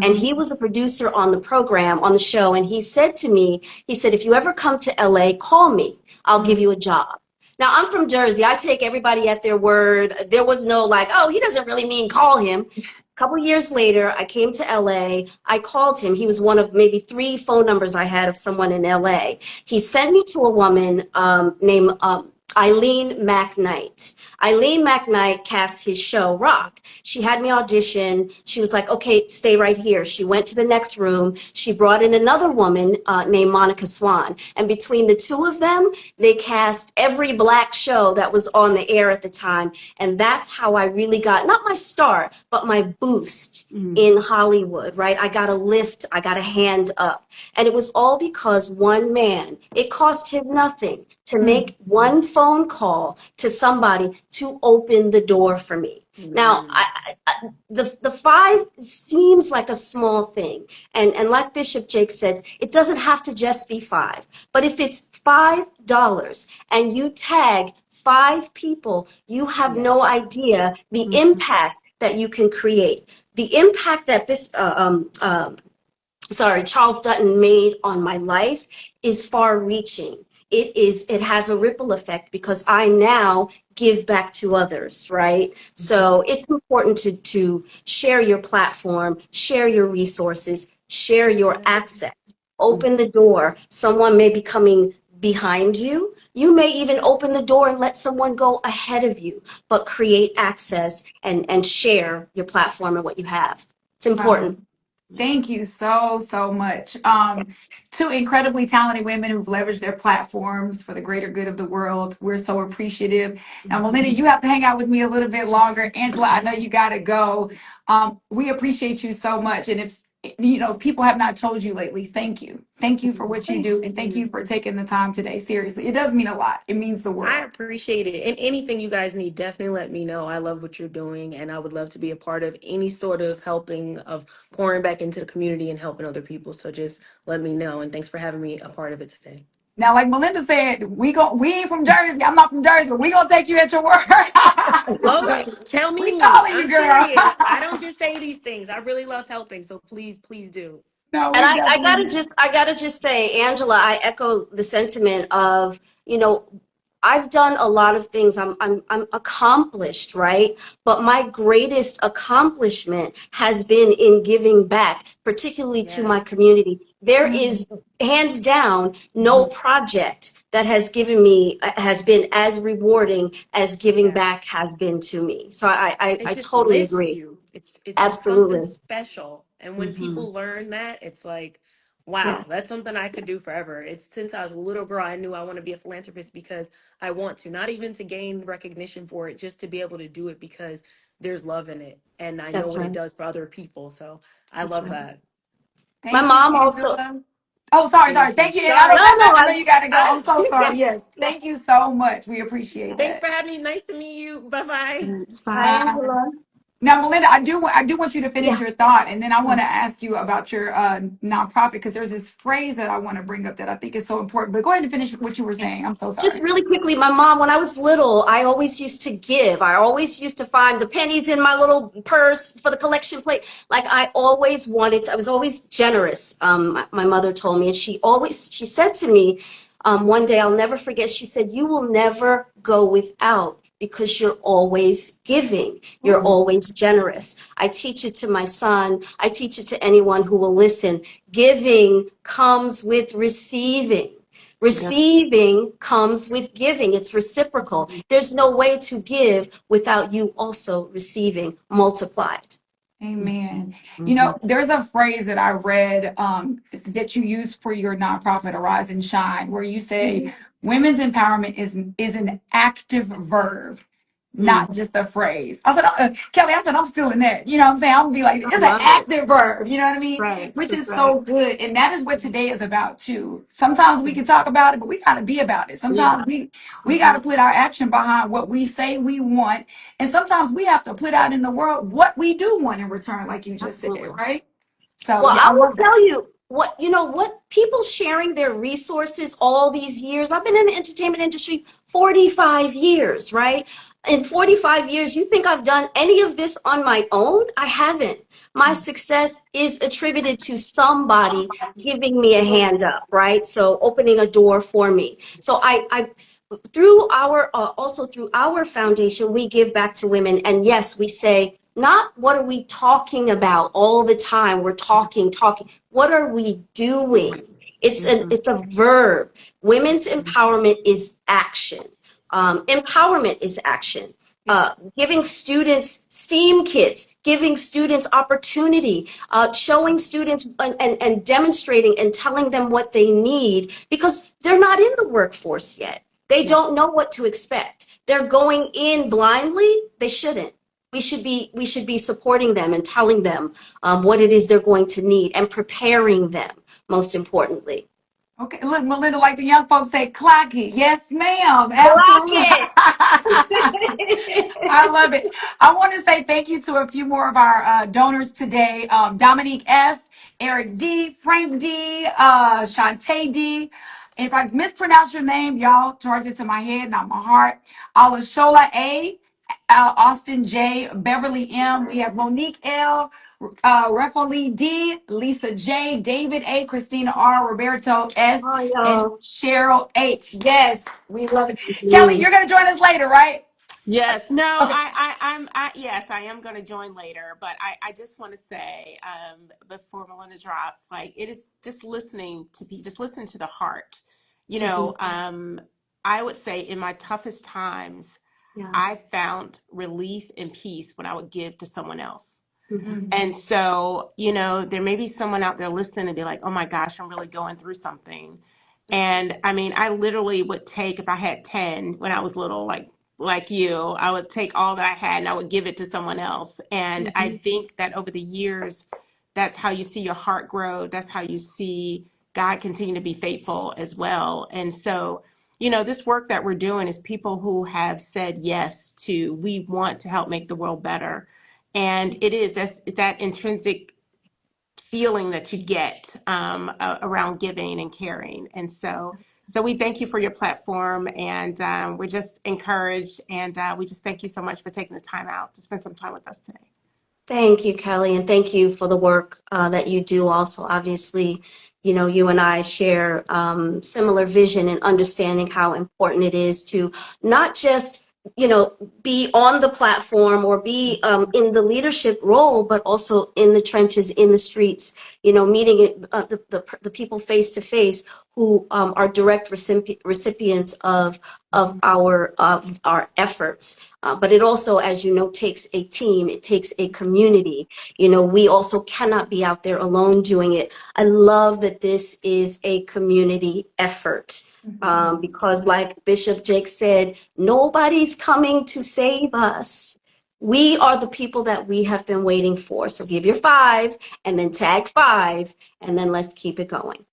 And mhm, he was a producer on the program, on the show. And he said to me, he said, if you ever come to LA, call me. I'll give mhm, you a job. Now, I'm from Jersey. I take everybody at their word. There was no like, oh, he doesn't really mean call him. A couple years later, I came to LA. I called him. He was one of maybe 3 phone numbers I had of someone in LA. He sent me to a woman named Eileen McKnight. Eileen McKnight cast his show Rock. She had me audition. She was like, okay, stay right here. She went to the next room. She brought in another woman named Monica Swan. And between the two of them, they cast every black show that was on the air at the time. And that's how I really got, not my start, but my boost Mhm. in Hollywood, right? I got a lift. I got a hand up. And it was all because one man, it cost him nothing to mm, make one phone phone call to somebody to open the door for me. Now, the five seems like a small thing. And like Bishop Jake says, it doesn't have to just be five. But if it's $5 and you tag five people, you have no idea the impact that you can create. The impact that this Charles Dutton made on my life is far reaching. It has a ripple effect because I now give back to others, right? So it's important to share your platform, share your resources, share your access, open the door. Someone may be coming behind you. You may even open the door and let someone go ahead of you, but create access and share your platform and what you have. It's important. Thank you so much. Two incredibly talented women who've leveraged their platforms for the greater good of the world. We're so appreciative. Now, Melinda, you have to hang out with me a little bit longer. Angela, I know you got to go. We appreciate you so much. And if people have not told you lately, thank you. Thank you for what you do. And thank you for taking the time today. Seriously, it does mean a lot. It means the I world. appreciate it. And anything you guys need, definitely let me know. I love what you're doing, and I would love to be a part of any sort of helping, of pouring back into the community and helping other people. So just let me know. And thanks for having me a part of it today. Now, like Melinda said, we ain't from Jersey. I'm not from Jersey, but we gonna take you at your word. Okay, tell We me. calling you, I'm girl. serious. I don't just say these things. I really love helping. So please, please do. No, And we I gotta just say, Angela, I echo the sentiment of, I've done a lot of things. I'm accomplished, right? But my greatest accomplishment has been in giving back, particularly to my Yes. community. There is hands down no project that has been as rewarding as giving Yes. back has been to me. So It I just totally lifts agree. you. It's something Absolutely. special. And when people learn that, it's like, Yeah, wow, that's something I could do forever. It's since I was a little girl, I knew I want to be a philanthropist because I want to, not even to gain recognition for it, just to be able to do it because there's love in it. And I know that's what it right. does for other people. So I That's love right. that. My Thank you, mom also, Angela. Oh, sorry. Thank you. Thank you. And I know, Sorry. no, no, I know you got to go. I'm so sorry. I, Yes. Thank you so much. We appreciate thanks that. for having me. Nice to meet you. Bye bye. It's hi, fine. Angela. Now, Melinda, I do want you to finish Yeah. your thought, and then I want to ask you about your nonprofit because there's this phrase that I want to bring up that I think is so important. But go ahead and finish what you were saying. I'm so Just sorry. really quickly, my mom, when I was little, I always used to give. I always used to find the pennies in my little purse for the collection plate. Like I always I was always generous. My mother told me, and she said to me, one day I'll never forget, she said, "You will never go without because you're always giving. You're always generous." I teach it to my son. I teach it to anyone who will listen. Giving comes with receiving. Receiving comes with giving. It's reciprocal. There's no way to give without you also receiving multiplied. Amen. Mhm. There's a phrase that I read that you use for your nonprofit, Arise and Shine, where you say women's empowerment is an active verb, Mm, not just a phrase. I said, Kelly, I said, I'm still in that. You know what I'm saying? I'm gonna be like, it's I an love it. active verb. You know what I mean? Right. Which That's is right. so good. And that is what today is about too. Sometimes we can talk about it, but we gotta be about it. Yeah. Sometimes we gotta put our action behind what we say we want. And sometimes we have to put out in the world what we do want in return, like you just said, Absolutely. right? So Well, yeah, I I will love that. tell you what people sharing their resources all these years. I've been in the entertainment industry 45 years, right? In 45 years, you think I've done any of this on my own? I haven't. My success is attributed to somebody giving me a hand up, right? So opening a door for me. So I through our also through our foundation, we give back to women, and yes, we say, not what are we talking about all the time. We're talking. What are we doing? It's a verb. Women's empowerment is action. Empowerment is action. Giving students STEAM kits, giving students opportunity, showing students and demonstrating and telling them what they need because they're not in the workforce yet. They don't know what to expect. They're going in blindly. They shouldn't. We should be supporting them and telling them what it is they're going to need and preparing them, most importantly. Okay, look, Melinda, like the young folks say, clock it. Yes, ma'am. Clock Absolutely. it. I love it. I want to say thank you to a few more of our donors today. Dominique F., Eric D., Frank D., Shantae D. If I mispronounce your name, y'all charge it to my head, not my heart. Alashola A., Austin J., Beverly M. We have Monique L., Refali D., Lisa J., David A., Christina R., Roberto S., Oh, and y'all. Cheryl H. Yes, we love it. Kelly, Mhm. you're going to join us later, right? Yes, no, Okay. yes, I am going to join later, but I just want to say, before Melinda drops, like it is just listening to be, just listen to the heart. You Mhm. know, I would say in my toughest times, Yeah. I found relief and peace when I would give to someone else. Mhm. Mhm. And so, you know, there may be someone out there listening and be like, oh my gosh, I'm really going through something. And I mean, I literally would take, if I had 10 when I was little, like you, I would take all that I had and I would give it to someone else. And I Mhm. think that over the years, that's how you see your heart grow. That's how you see God continue to be faithful as well. And so, you know, this work that we're doing is people who have said yes to, we want to help make the world better. And it is that's that intrinsic feeling that you get around giving and caring. And so we thank you for your platform, and we're just encouraged, and we just thank you so much for taking the time out to spend some time with us today. Thank you, Kelly, and thank you for the work that you do also. Obviously, you know, you and I share similar vision and understanding how important it is to not just, you know, be on the platform or be in the leadership role, but also in the trenches, in the streets, you know, meeting the people face to face who are direct recipients of our efforts. But it also, as you know, takes a team, it takes a community. You know, we also cannot be out there alone doing it. I love that this is a community effort. Because like Bishop Jake said, nobody's coming to save us. We are the people that we have been waiting for. So give your five and then tag five, and then let's keep it going.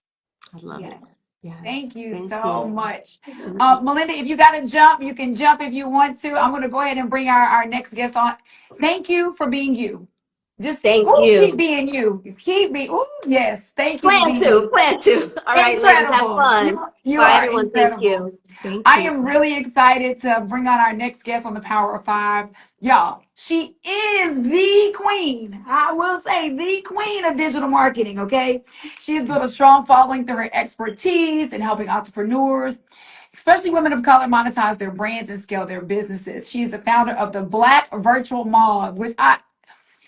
I love it. Yes. Yes. Thank you Thank so you. much. Thank you. Melinda, if you got to jump, you can jump if you want to. I'm going to go ahead and bring our next guest on. Thank you for being you. Just Thank keep you. being you. Keep me. Ooh, yes. Thank you for Plan being to, you. plan to. All right, ladies, have Incredible. fun. You Bye, are everyone. Thank incredible. you. Thank I you. am really excited to bring on our next guest on the Power of Five. Y'all, she is the queen. I will say the queen of digital marketing, okay? She has built a strong following through her expertise in helping entrepreneurs, especially women of color, monetize their brands and scale their businesses. She is the founder of the Black Virtual Mall, which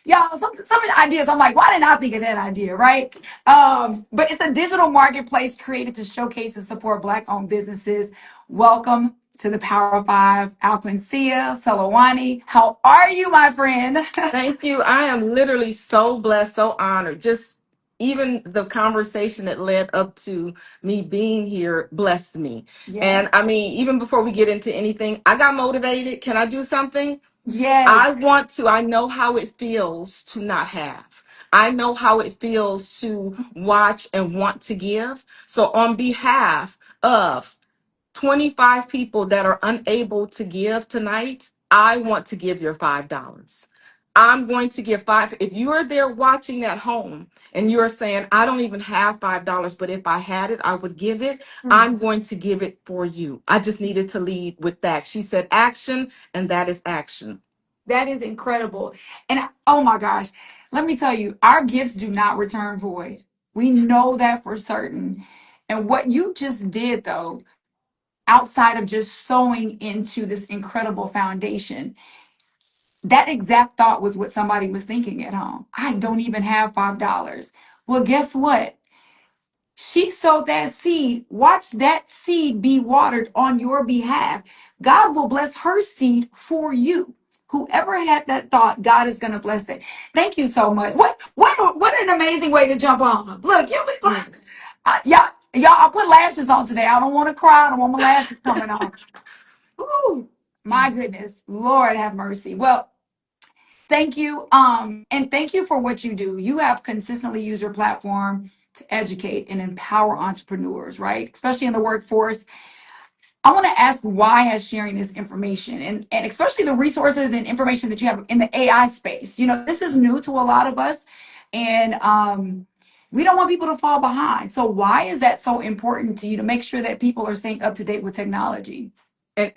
y'all, some of the ideas, I'm like, why didn't I think of that idea, right? But it's a digital marketplace created to showcase and support Black-owned businesses. Welcome to the Power of Five, Alquencia Salawani. How are you, my friend? Thank you. I am literally so blessed, so honored. Just even the conversation that led up to me being here blessed me. Yes, And I mean, even before we get into anything, I got motivated. Can I do something? yes. I want to. I know how it feels to not have. I know how it feels to watch and want to give. So, on behalf of 25 people that are unable to give tonight, I want to give your $5. I'm going to give five. If you are there watching at home and you're saying, I don't even have $5, but if I had it, I would give it, I'm going to give it for you. I just needed to lead with that. She said action, and that is action. That is incredible. And oh my gosh, let me tell you, our gifts do not return void. We know that for certain. And what you just did, though, outside of just sowing into this incredible foundation, that exact thought was what somebody was thinking at home. I don't even have $5. Well, guess what? She sowed that seed. Watch that seed be watered on your behalf. God will bless her seed for you. Whoever had that thought, God is going to bless it. Thank you so much. What an amazing way to jump on. Look, you Yeah. y'all, I put lashes on today. I don't want to cry. I don't want my lashes coming off. Ooh, my Yes. goodness. Lord have mercy. Well, thank you. And thank you for what you do. You have consistently used your platform to educate and empower entrepreneurs, right? Especially in the workforce. I want to ask, why has sharing this information and especially the resources and information that you have in the AI space? You know, this is new to a lot of us, and we don't want people to fall behind. So why is that so important to you to make sure that people are staying up to date with technology? And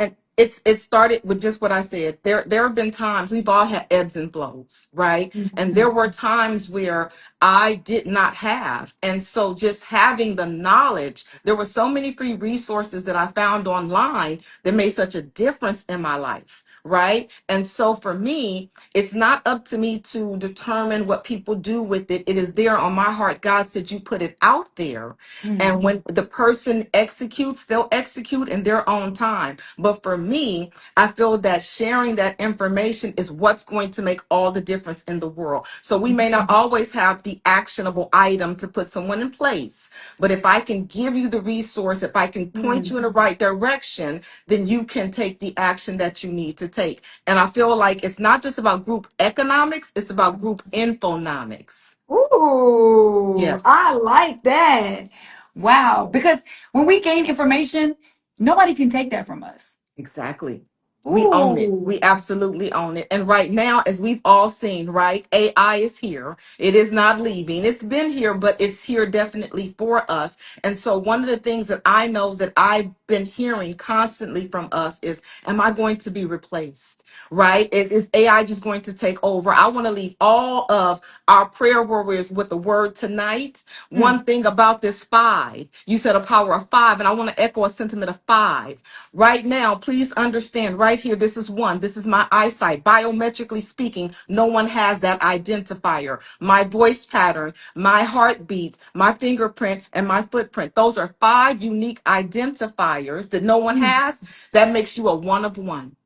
it started with just what I said. There have been times we've all had ebbs and flows, right? And there were times where I did not have. And so just having the knowledge, there were so many free resources that I found online that made such a difference in my life, right? And so for me, it's not up to me to determine what people do with it. It is there on my heart. God said, you put it out there. And when the person executes, they'll execute in their own time. But for me, I feel that sharing that information is what's going to make all the difference in the world. So we may not always have the actionable item to put someone in place, but if I can give you the resource, if I can point you in the right direction, then you can take the action that you need to take. And I feel like it's not just about group economics, it's about group infonomics. Ooh, Yes. I like that. Wow. Because when we gain information, nobody can take that from us. Exactly. We own it. Ooh. We absolutely own it. And right now, as we've all seen, right, AI is here. It is not leaving. It's been here, but it's here definitely for us. And so one of the things that I know that I've been hearing constantly from us is, am I going to be replaced? Right? Is AI just going to take over? I want to leave all of our prayer warriors with a word tonight. Mm, One thing about this five, you said a power of five, and I want to echo a sentiment of five. Right now, please understand right here, this is one. This is my eyesight. Biometrically speaking, no one has that identifier. My voice pattern, my heartbeats, my fingerprint, and my footprint. Those are five unique identifiers that no one mm, has. That makes you a one of one.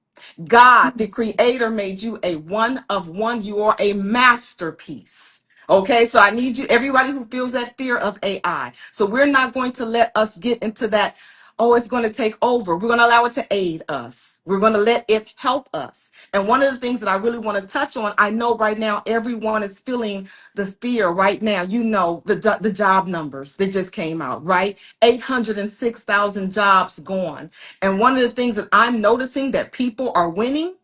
God, the creator, made you a one of one. You are a masterpiece. Okay, so I need you, everybody who feels that fear of AI. So we're not going to let us get into that, oh, it's going to take over. We're going to allow it to aid us. We're going to let it help us. And one of the things that I really want to touch on, I know right now everyone is feeling the fear right now. You know, the job numbers that just came out, right? 806,000 jobs gone. And one of the things that I'm noticing that people are winning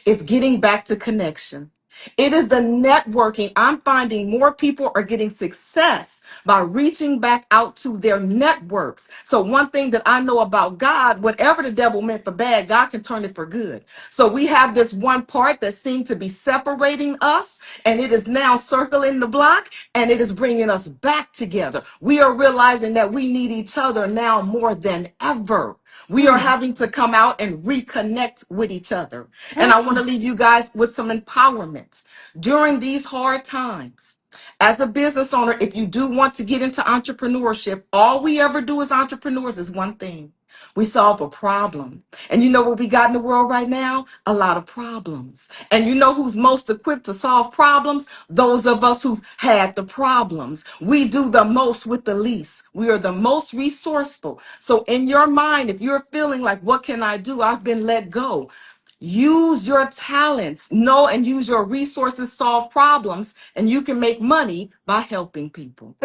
is getting back to connection. It is the networking. I'm finding more people are getting success by reaching back out to their networks. So one thing that I know about God, whatever the devil meant for bad, God can turn it for good. So we have this one part that seemed to be separating us, and it is now circling the block, and it is bringing us back together. We are realizing that we need each other now more than ever. We are mm, having to come out and reconnect with each other. And I want to leave you guys with some empowerment during these hard times. As a business owner, if you do want to get into entrepreneurship, all we ever do as entrepreneurs is one thing. We solve a problem. And you know what we got in the world right now? A lot of problems. And you know who's most equipped to solve problems? Those of us who've had the problems. We do the most with the least. We are the most resourceful. So in your mind, if you're feeling like, what can I do? I've been let go. Use your talents, know and use your resources, solve problems, and you can make money by helping people.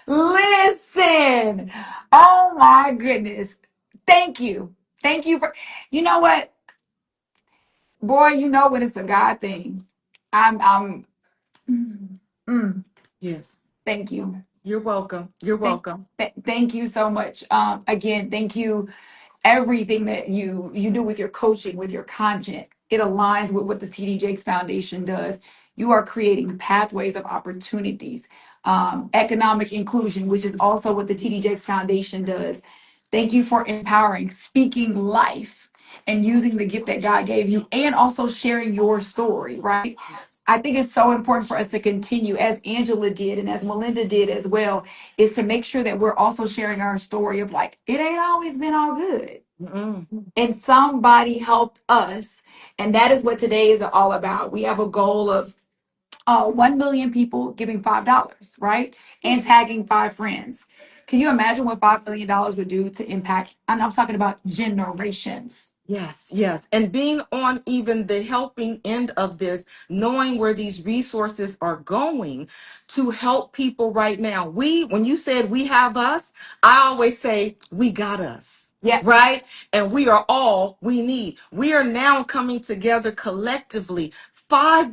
listen. Oh my goodness. Thank you. Thank you for, you know what? Boy, you know when it's a God thing. I'm, mm, mm, Yes. thank you. You're welcome. You're Thank, welcome. thank you so much. Again, thank you. Everything that you do with your coaching, with your content, it aligns with what the TD Jakes Foundation does. You are creating pathways of opportunities, economic inclusion, which is also what the TD Jakes Foundation does. Thank you for empowering, speaking life, and using the gift that God gave you, and also sharing your story, right? I think it's so important for us to continue, as Angela did and as Melinda did as well, is to make sure that we're also sharing our story of like, it ain't always been all good. Mm-mm. And somebody helped us. And that is what today is all about. We have a goal of 1 million people giving $5, right? And tagging 5 friends. Can you imagine what $5 million would do to impact? And I'm talking about generations. Yes, yes. And being on even the helping end of this, knowing where these resources are going to help people right now. When you said we have us, I always say we got us, Yeah. right? And we are all we need. We are now coming together collectively. $5,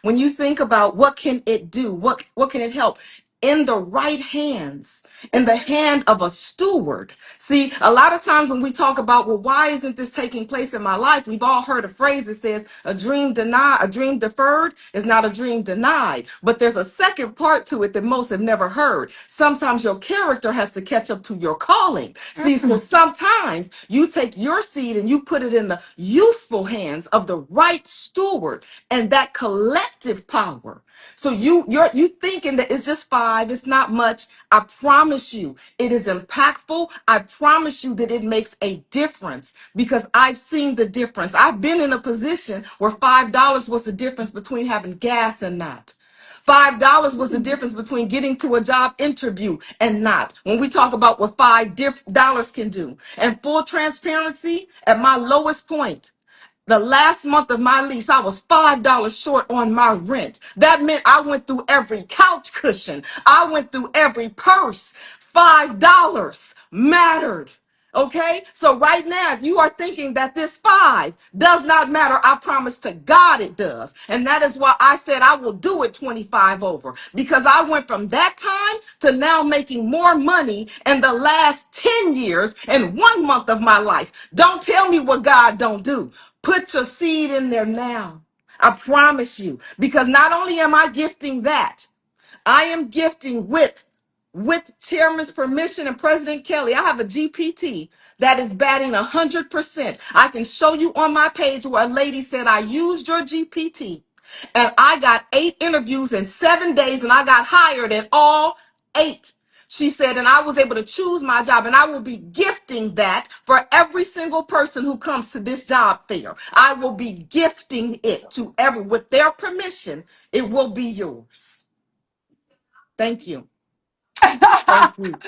when you think about what can it do? What can it help? In the right hands, in the hand of a steward. See, a lot of times when we talk about, well, why isn't this taking place in my life? We've all heard a phrase that says a dream deferred is not a dream denied. But there's a second part to it that most have never heard. Sometimes your character has to catch up to your calling. See, so sometimes you take your seed and you put it in the useful hands of the right steward and that collective power. So you thinking that it's just five, it's not much. I promise you, it is impactful. I promise you that it makes a difference because I've seen the difference. I've been in a position where $5 was the difference between having gas and not. $5 was the difference between getting to a job interview and not. When we talk about what $5 can do. And full transparency, at my lowest point, the last month of my lease, I was $5 short on my rent. That meant I went through every couch cushion. I went through every purse. $5 mattered. Okay, so right now, if you are thinking that this five does not matter, I promise to God it does. And that is why I said I will do it 25 over because I went from that time to now making more money in the last 10 years in 1 month of my life. Don't tell me what God don't do. Put your seed in there now. I promise you, because not only am I gifting that, I am gifting with chairman's permission and President Kelly. I have a GPT that is batting 100%. I can show you on my page where a lady said, I used your GPT and I got 8 interviews in 7 days and I got hired in all 8. She said, and I was able to choose my job, and I will be gifting that for every single person who comes to this job fair. I will be gifting it to with their permission. It will be yours. Thank you. Thank you.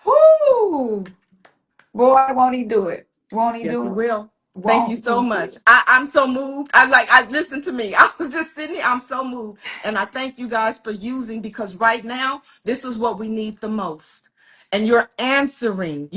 Woo! Boy, won't he do it? Won't he Yes, do he it? will. Thank you Won't so he do much. it? I'm so moved. I listen to me. I was just sitting here. I'm so moved. And I thank you guys for using because right now, this is what we need the most. And you are answering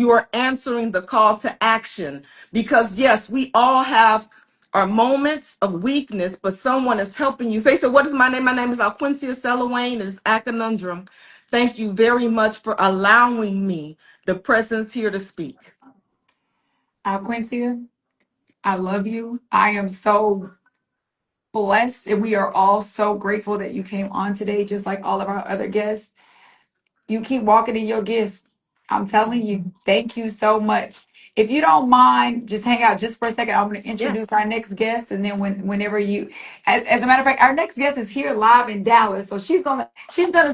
the call to action because yes, we all have our moments of weakness, but someone is helping you. They said, what is my name? My name is Alquincia Selawayne. It's a conundrum. Thank you very much for allowing me the presence here to speak. Quincy, I love you. I am so blessed, and we are all so grateful that you came on today, just like all of our other guests. You keep walking in your gift. I'm telling you, thank you so much. If you don't mind, just hang out just for a second. I'm going to introduce Yes. our next guest, and then whenever you, as a matter of fact, our next guest is here live in Dallas, so she's gonna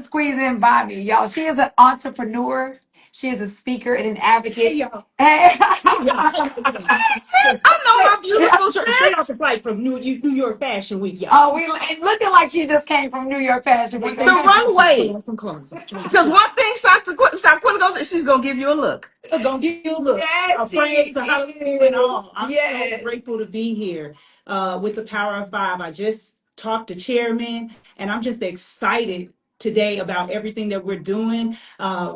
squeeze in by me, y'all. She is an entrepreneur. She is a speaker and an advocate. Hey y'all. Hey. Hey y'all. Hey, sis, I know my beautiful Straight off sis. the flight from New York Fashion Week, y'all. Oh, we looking like she just came from New York Fashion One Week. The thing Huh? she did was put runway. on some clothes. I'm trying to Because tell one thing Shaquilla goes, she's gonna give you a look. you. Gonna give you a look. Yes, she Praise to Hallelujah and is. all. I'm so Yes. grateful to be here with the Power of Five. I just talked to Chairman, and I'm just excited today about everything that we're doing,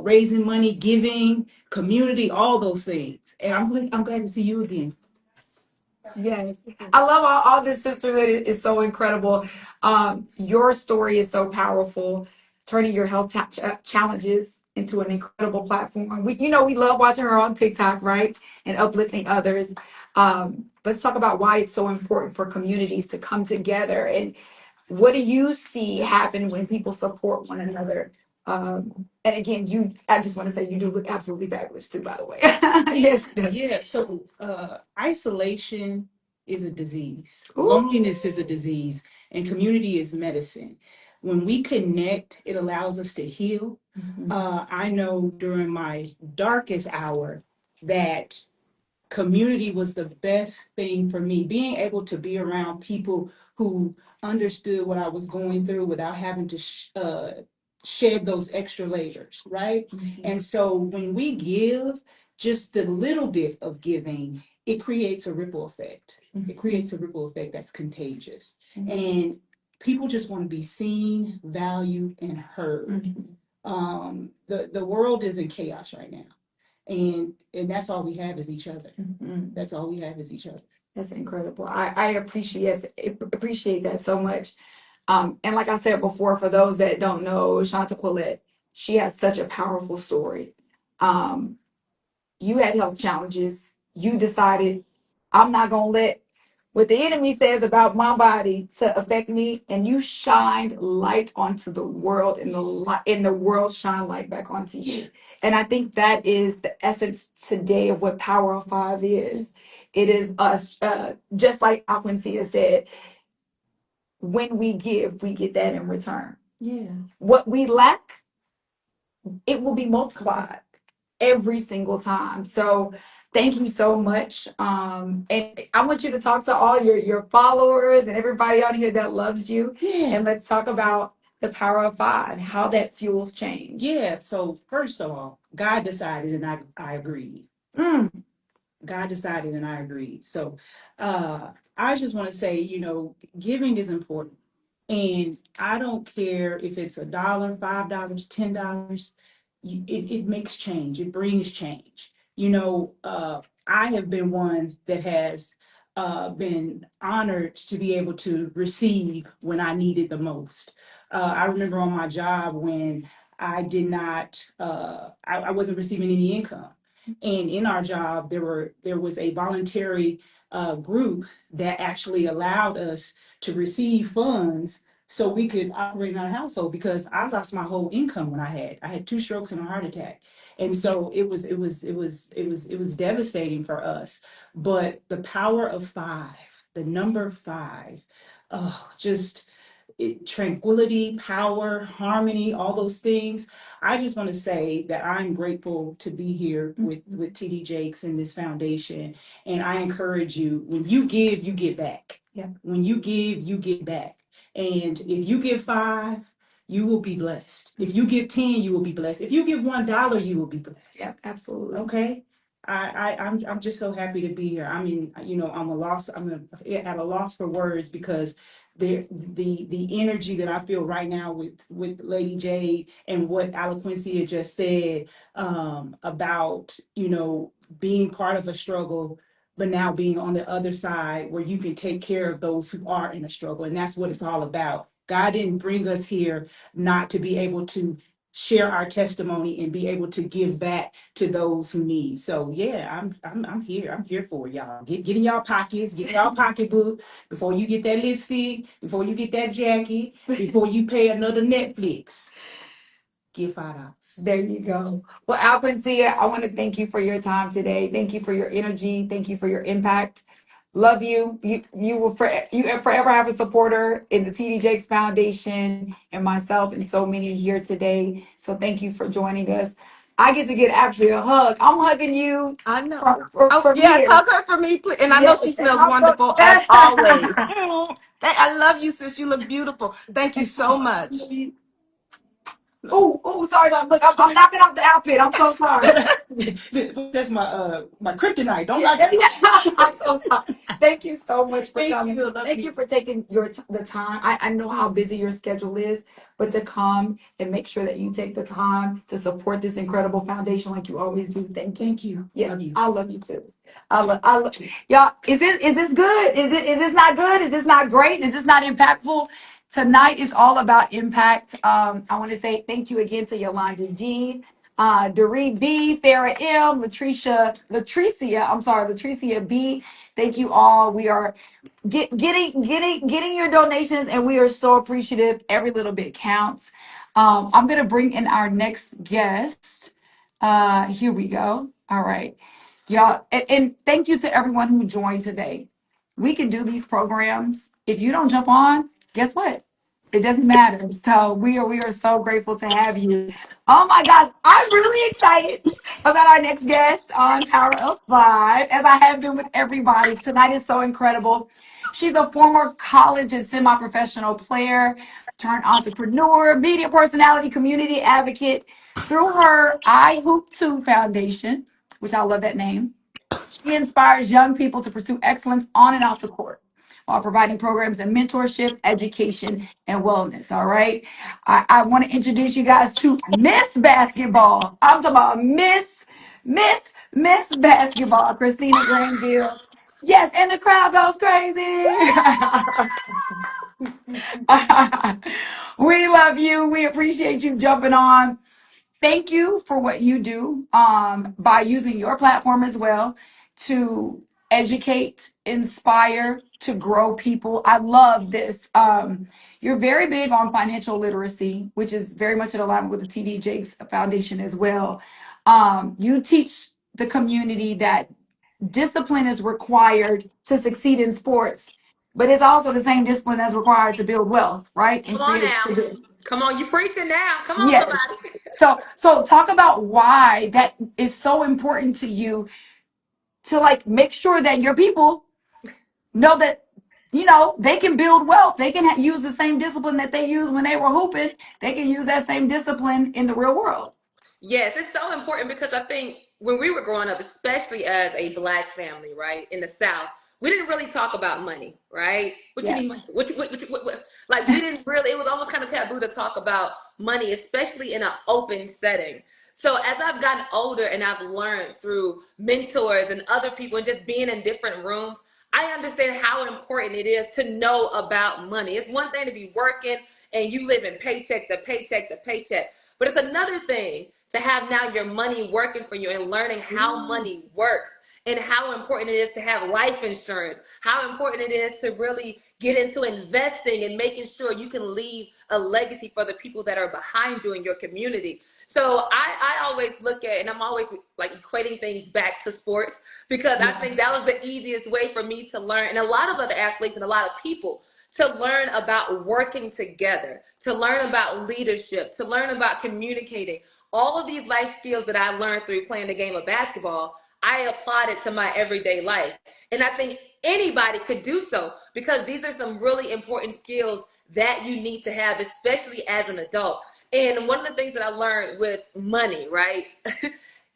raising money, giving, community, all those things. And I'm glad to see you again. Yes. I love all this sisterhood is so incredible. Your story is so powerful, turning your health challenges into an incredible platform. We love watching her on TikTok, right? And uplifting others. Let's talk about why it's so important for communities to come together. And what do you see happen when people support one another? And again, I just want to say you do look absolutely fabulous too, by the way. Yes, yes. Yeah, so isolation is a disease, Ooh. loneliness is a disease, and community is medicine. When we connect, it allows us to heal. Mhm. I know during my darkest hour that community was the best thing for me. Being able to be around people who understood what I was going through without having to shed those extra layers, right? Mhm. And so when we give, just the little bit of giving it creates a ripple effect. It creates a ripple effect that's contagious. And people just want to be seen, valued, and heard. The world is in chaos right now. And that's all we have is each other. That's all we have is each other. That's incredible. I appreciate that so much. And like I said before, for those that don't know Shanta Quillette, she has such a powerful story. You had health challenges. You decided, I'm not gonna let what the enemy says about my body to affect me, and you shined light onto the world, and the light in the world shine light back onto you. And I think that is the essence today of what Power of Five is. It is us, just like Aquancia said, when we give, we get that in return. Yeah. What we lack, it will be multiplied every single time. So thank you so much. And I want you to talk to all your followers and everybody on here that loves you. Yeah. And let's talk about the Power of Five, how that fuels change. Yeah. So first of all, God decided and I agreed. God decided and I agreed. So I just want to say, giving is important. And I don't care if it's $1, $5, $10, it makes change. It brings change. I have been one that has been honored to be able to receive when I needed the most. I remember on my job when I did not, I wasn't receiving any income. And in our job, there was a voluntary group that actually allowed us to receive funds so we could operate in our household, because I lost my whole income when I had 2 strokes and a heart attack. And so it was devastating for us. But the power of 5, the number 5, just tranquility, power, harmony, all those things. I just want to say that I'm grateful to be here with TD Jakes and this foundation. And I encourage you, when you give, you get back. Yeah. When you give, you get back. And if you give 5, you will be blessed. If you give 10, you will be blessed. If you give $1, you will be blessed. Yeah, absolutely. Okay. I'm just so happy to be here. I mean, I'm at a loss for words, because the energy that I feel right now with Lady Jade and what Aloquencia just said about being part of a struggle, but now being on the other side where you can take care of those who are in a struggle. And that's what it's all about. God didn't bring us here not to be able to share our testimony and be able to give back to those who need. So yeah, I'm here. I'm here for y'all. Get in y'all pockets, get in y'all pocketbook before you get that lipstick, before you get that jacket, before you pay another Netflix. Give $5. There you go. Well, Alquencia, I want to thank you for your time today. Thank you for your energy. Thank you for your impact. Love you. You will forever have a supporter in the TD Jakes Foundation and myself and so many here today. So thank you for joining us. I get to get actually a hug. I'm hugging you. I know. For Yes, years. hug her for me, please. And I know Yes, she and smells I'm so- wonderful as always. I love you, sis. You look beautiful. Thank you so much. Sorry. Look, I'm knocking off the outfit. I'm so sorry. That's my kryptonite. Don't Yeah, knock it. I'm so sorry. Thank you so much for Thank coming. you. Love Thank you for taking the time. I know how busy your schedule is, but to come and make sure that you take the time to support this incredible foundation like you always do. Thank you. Thank you. Yeah, Love you. I love you too. I love y'all. Is this good? Is this not good? Is this not great? Is this not impactful? Tonight is all about impact. I want to say thank you again to Yolanda D, Doree B, Farah M, Latricia B. Thank you all. We are getting your donations, and we are so appreciative. Every little bit counts. I'm gonna bring in our next guest. Here we go. All right, y'all, and thank you to everyone who joined today. We can do these programs. If you don't jump on, guess what? It doesn't matter. So we are so grateful to have you. Oh my gosh, I'm really excited about our next guest on Power of Five, as I have been with everybody. Tonight is so incredible. She's a former college and semi-professional player turned entrepreneur, media personality, community advocate through her I Hoop 2 Foundation, which I love that name. She inspires young people to pursue excellence on and off the court while providing programs in mentorship, education, and wellness. All right. I want to introduce you guys to Miss Basketball. I'm talking about Miss Basketball, Christina Granville. Yes, and the crowd goes crazy. We love you. We appreciate you jumping on. Thank you for what you do by using your platform as well to educate, inspire, to grow people. I love this. You're very big on financial literacy, which is very much in alignment with the TD Jakes Foundation as well. You teach the community that discipline is required to succeed in sports, but it's also the same discipline that's required to build wealth, right? And Come on create now. stability. Come on, you preaching now. Come on, Yes. somebody. So talk about why that is so important to you to like make sure that your people know that they can build wealth. They can use the same discipline that they used when they were hooping. They can use that same discipline in the real world. Yes, it's so important because I think when we were growing up, especially as a black family, right, in the South, we didn't really talk about money, right? What you Yeah. mean money? What? Like we didn't really, it was almost kind of taboo to talk about money, especially in an open setting. So as I've gotten older and I've learned through mentors and other people and just being in different rooms, I understand how important it is to know about money. It's one thing to be working and you live in paycheck to paycheck to paycheck, but it's another thing to have now your money working for you and learning how money works and how important it is to have life insurance, how important it is to really get into investing and making sure you can leave a legacy for the people that are behind you in your community. So I always look at, and I'm always like equating things back to sports because I think that was the easiest way for me to learn, and a lot of other athletes and a lot of people to learn about working together, to learn about leadership, to learn about communicating. All of these life skills that I learned through playing the game of basketball, I applied it to my everyday life. And I think anybody could do so because these are some really important skills that you need to have, especially as an adult. And one of the things that I learned with money, right?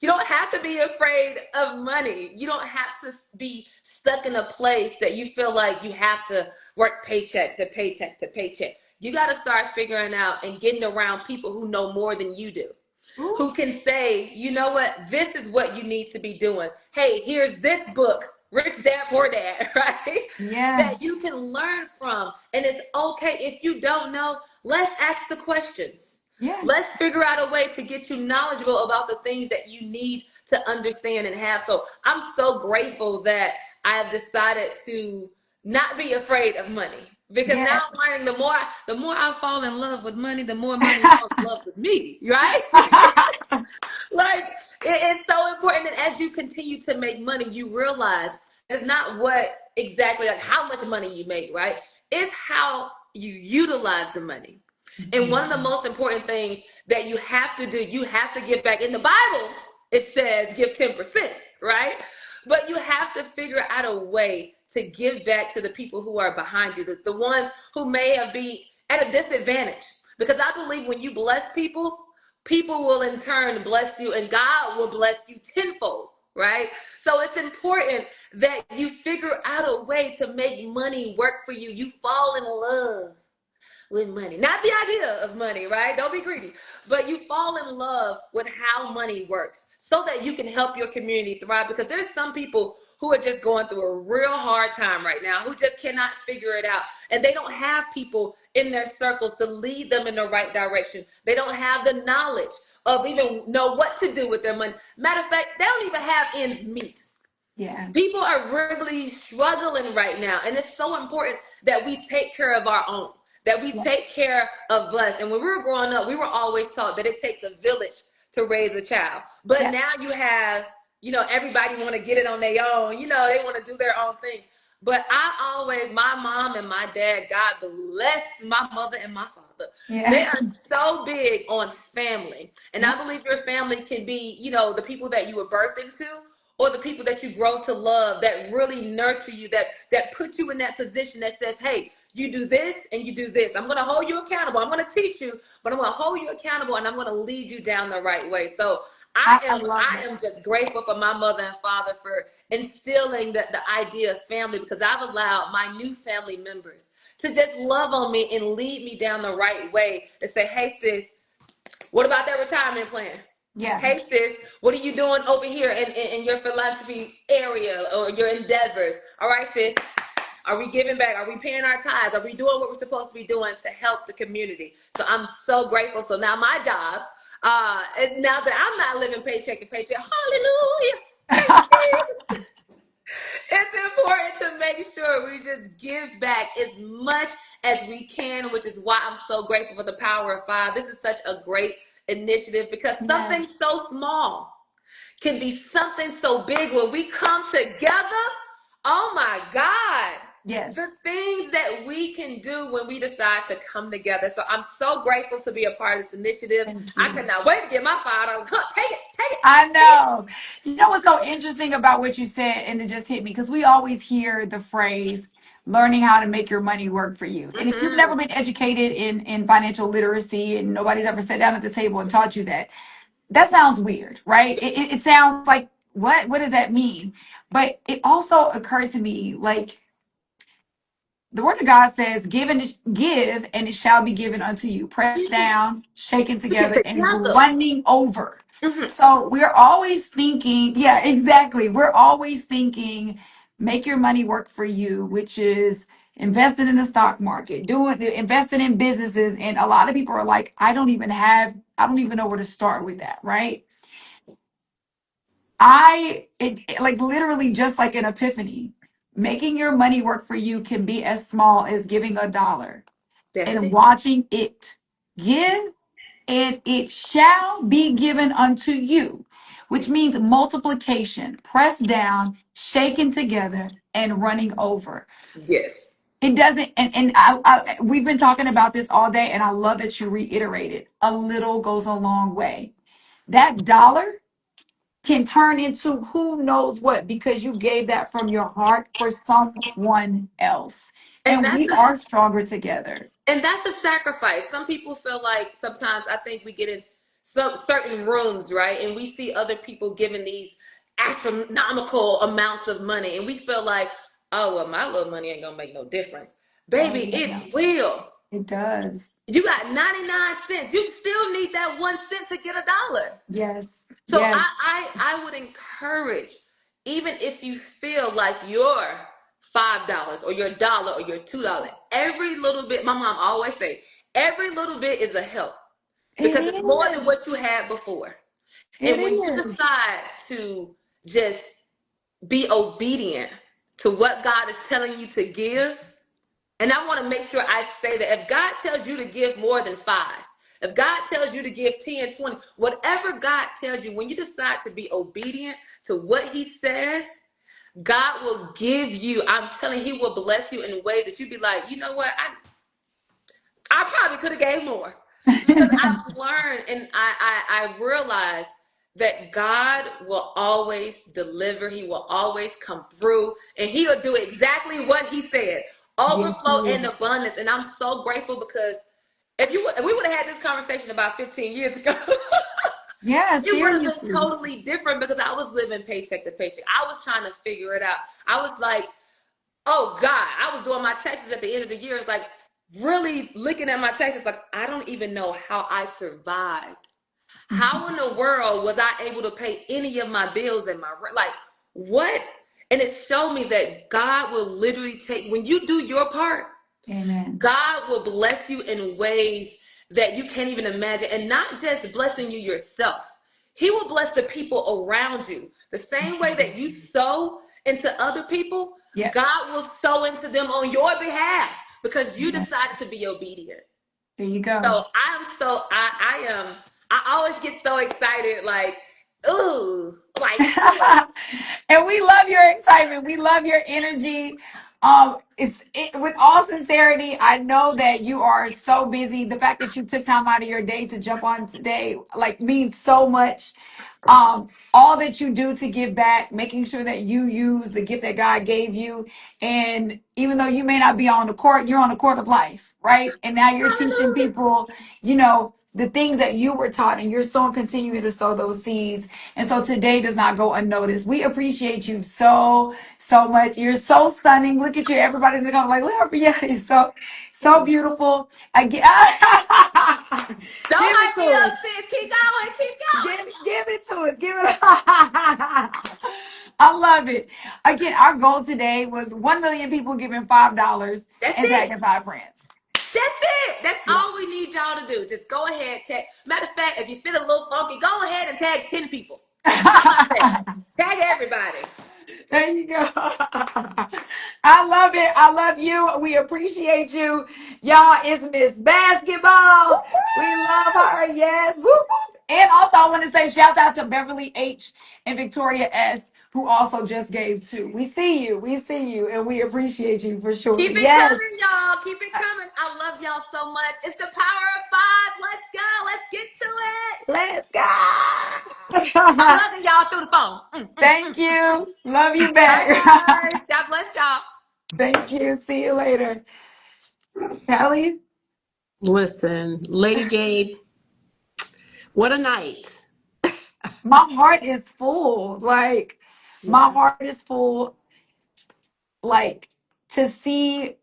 You don't have to be afraid of money. You don't have to be stuck in a place that you feel like you have to work paycheck to paycheck to paycheck. You got to start figuring out and getting around people who know more than you do, who can say, you know what, this is what you need to be doing. Hey, here's this book, Rich Dad Poor Dad, right? Yeah. That you can learn from. And it's okay if you don't know, let's ask the questions. Yeah. Let's figure out a way to get you knowledgeable about the things that you need to understand and have. So I'm so grateful that I have decided to not be afraid of money because now Yes. I'm learning the more I fall in love with money, the more money falls in love with me, right? Like it's so important that as you continue to make money, you realize it's not what exactly like how much money you make, right? It's how you utilize the money. And one of the most important things that you have to do, you have to give back. In the Bible, it says give 10%, right? But you have to figure out a way to give back to the people who are behind you, the ones who may have been at a disadvantage. Because I believe when you bless people, people will in turn bless you and God will bless you tenfold, right? So it's important that you figure out a way to make money work for you. You fall in love with money. Not the idea of money, right? Don't be greedy. But you fall in love with how money works so that you can help your community thrive because there's some people who are just going through a real hard time right now who just cannot figure it out. And they don't have people in their circles to lead them in the right direction. They don't have the knowledge of even know what to do with their money. Matter of fact, they don't even have ends meet. Yeah. People are really struggling right now. And it's so important that we take care of our own, that we take care of us. And when we were growing up, we were always taught that it takes a village to raise a child. But Yeah. now you have, everybody want to get it on their own. They want to do their own thing. But my mom and my dad, God bless my mother and my father. Yeah. They are so big on family. And Yeah. I believe your family can be, the people that you were birthed into or the people that you grow to love that really nurture you, that put you in that position that says, hey, you do this and you do this. I'm going to hold you accountable. I'm going to teach you, but I'm going to hold you accountable and I'm going to lead you down the right way. So I love I that. am just grateful for my mother and father for instilling the idea of family, because I've allowed my new family members to just love on me and lead me down the right way, to say, hey sis, what about that retirement plan? Yeah. Hey sis, what are you doing over here in your philanthropy area or your endeavors? All right, sis, are we giving back? Are we paying our tithes? Are we doing what we're supposed to be doing to help the community? So I'm so grateful. So now my job, and now that I'm not living paycheck to paycheck, hallelujah, thank you, Jesus. It's important to make sure we just give back as much as we can, which is why I'm so grateful for the Power of Five. This is such a great initiative, because something Yes. so small can be something so big when we come together. Oh my God. Yes. The things that we can do when we decide to come together. So I'm so grateful to be a part of this initiative. Thank I you. cannot wait to get my $5. Take it, take it, I take know. You know what's so interesting about what you said, and it just hit me because we always hear the phrase learning how to make your money work for you. it. And if you've never been educated in financial literacy and nobody's ever sat down at the table and taught you that, that sounds weird, right? It sounds like, what does that mean? But it also occurred to me, like, the word of God says, give and it shall be given unto you. Pressed down, shaken We get together, and together. running over. Mhm. So we're always thinking, yeah, exactly. We're always thinking, make your money work for you, which is investing in the stock market, investing in businesses. And a lot of people are like, I don't even know where to start with that, right? Like literally just like an epiphany. Making your money work for you can be as small as giving $1 That's and it. watching it give, and it shall be given unto you, which means multiplication, pressed down, shaken together, and running over. Yes. It doesn't, and we've been talking about this all day, and I love that you reiterated a little goes a long way. That dollar can turn into who knows what because you gave that from your heart for someone else. And And that's we the are stronger together. And that's a sacrifice. Some people feel like, sometimes I think we get in some certain rooms, right? And we see other people giving these astronomical amounts of money. And we feel like, oh, well, my little money ain't going to make no difference. Oh, Baby, yeah, it will. it does. You got 99 cents. You still need that 1 cent to get $1. Yes, So yes. I would encourage, even if you feel like your $5 or your dollar or your $2, every little bit, my mom always say, every little bit is a help, It because it's more than what is. you had before. It And when you is. decide to just be obedient to what God is telling you to give, and I want to make sure I say that if God tells you to give more than five, if God tells you to give 10, 20, whatever God tells you, when you decide to be obedient to what he says, God will give you, I'm telling you, he will bless you in ways that you'd be like, you know what? I probably could have gave more, because I've learned and I realized that God will always deliver. He will always come through, and he'll do exactly what he said. Yes, Overflow it and is. abundance. And I'm so grateful, because if we would have had this conversation about 15 years ago, Yeah, it would have been seriously. totally different, because I was living paycheck to paycheck. I was trying to figure it out. I was like, oh God, I was doing my taxes at the end of the year. It's like, really looking at my taxes, like, I don't even know how I survived. How in the world was I able to pay any of my bills and my rent? Like, what? And it showed me that God will literally take, when you do your part, Amen. God will bless you in ways that you can't even imagine. And not just blessing you yourself, he will bless the people around you. The same way that you sow into other people, Yeah. God will sow into them on your behalf, because you Yeah. decided to be obedient. There you go. So I am, I always get so excited, like, ooh, like, And we love your excitement. We love your energy. With all sincerity, I know that you are so busy. The fact that you took time out of your day to jump on today, like, means so much. All that you do to give back, making sure that you use the gift that God gave you. And even though you may not be on the court, you're on the court of life, right? And now you're teaching Hallelujah. people, the things that you were taught, and you're so continuing to sow those seeds. And so today does not go unnoticed. We appreciate you so, so much. You're so stunning. Look at you. Everybody's kind of like, yeah, you're so beautiful. I get, Don't give it hype me to up, us. sis. Keep going. Keep going. Give it to us. Give it. I love it. Again, our goal today was 1 million people giving $5 That's and it. tagging 5 friends. That's it. That's Yeah. all we need y'all to do. Just go ahead, tag. Matter of fact, if you feel a little funky, go ahead and tag 10 people. How about that? Tag everybody. There you go. I love it. I love you. We appreciate you. Y'all, it's Miss Basketball. We love her. Yes. Woo, woo. And also, I want to say shout out to Beverly H. and Victoria S., who also just gave too. We see you. We see you. And we appreciate you for sure. Keep it Yes. coming, y'all. Keep it coming. I love y'all so much. It's the power of five. Let's go. Let's get to it. Let's I'm go. loving y'all through the phone. Thank you. Love you Bye, back. guys. God bless y'all. Thank you. See you later. Kelly, Listen, Lady Jade, what a night. my heart is full. Like, my Yeah. heart is full. Like, to see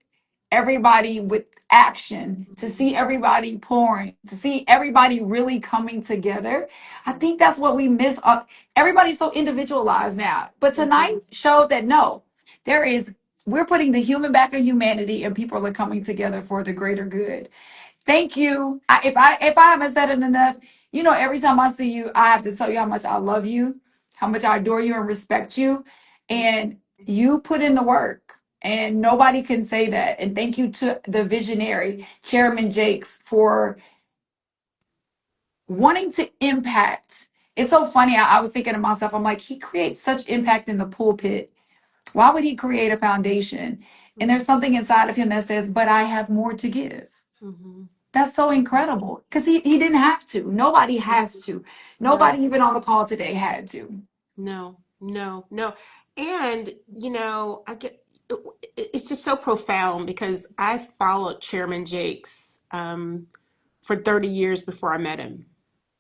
everybody with action, to see everybody pouring, to see everybody really coming together. I think that's what we miss. Everybody's so individualized now. But tonight Mhm. showed that no, there is, we're putting the human back in humanity, and people are coming together for the greater good. Thank you. If I haven't said it enough, every time I see you, I have to tell you how much I love you, how much I adore you and respect you. And you put in the work. And nobody can say that. And thank you to the visionary, Chairman Jakes, for wanting to impact. It's so funny. I was thinking to myself, I'm like, he creates such impact in the pulpit. Why would he create a foundation? And there's something inside of him that says, but I have more to give. Mhm. That's so incredible because he didn't have to. Nobody has to. Right. Nobody even on the call today had to. No, no, no. And, I get it's just so profound because I followed Chairman Jakes for 30 years before I met him.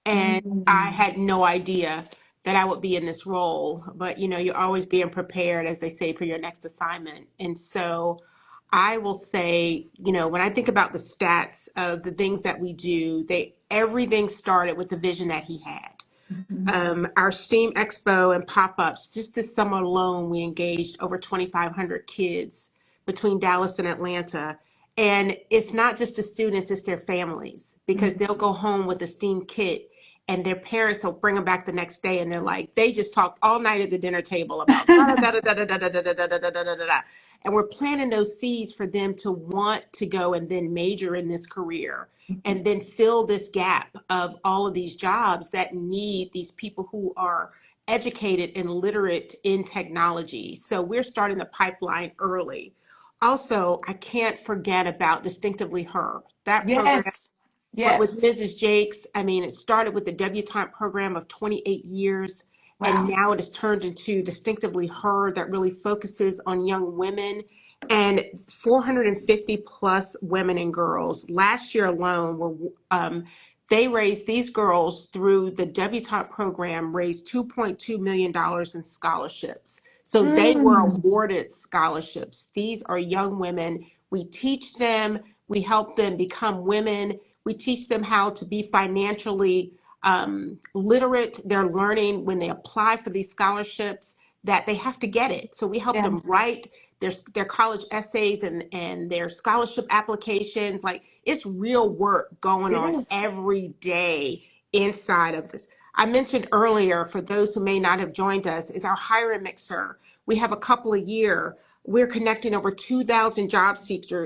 And I Mm. had no idea that I would be in this role. But, you're always being prepared, as they say, for your next assignment. And so I will say, when I think about the stats of the things that we do, everything started with the vision that he had. Mhm. Our STEAM Expo and pop-ups, just this summer alone, we engaged over 2,500 kids between Dallas and Atlanta. And it's not just the students, it's their families because they'll go home with a STEAM kit and their parents will bring them back the next day and they're like, they just talked all night at the dinner table about da da da da da da da da da da da da da da da. And we're planting those seeds for them to want to go and then major in this career and then fill this gap of all of these jobs that need these people who are educated and literate in technology. So we're starting the pipeline early. Also, I can't forget about Distinctively Her. That program, Yes. but with Yes. Mrs. Jakes, I mean, it started with the debutante program of 28 years, and Wow. now it has turned into Distinctively Her that really focuses on young women and 450 plus women and girls. Last year alone, they raised these girls through the debutante program, raised $2.2 million in scholarships. So they were Mm. awarded scholarships. These are young women. We teach them, we help them become women. We teach them how to be financially literate. They're learning when they apply for these scholarships that they have to get it. So we help Yeah, them write their college essays and their scholarship applications. Like it's real work going it on is. every day inside of this. I mentioned earlier, for those who may not have joined us, is our hiring mixer. We have a couple a year. We're connecting over 2,000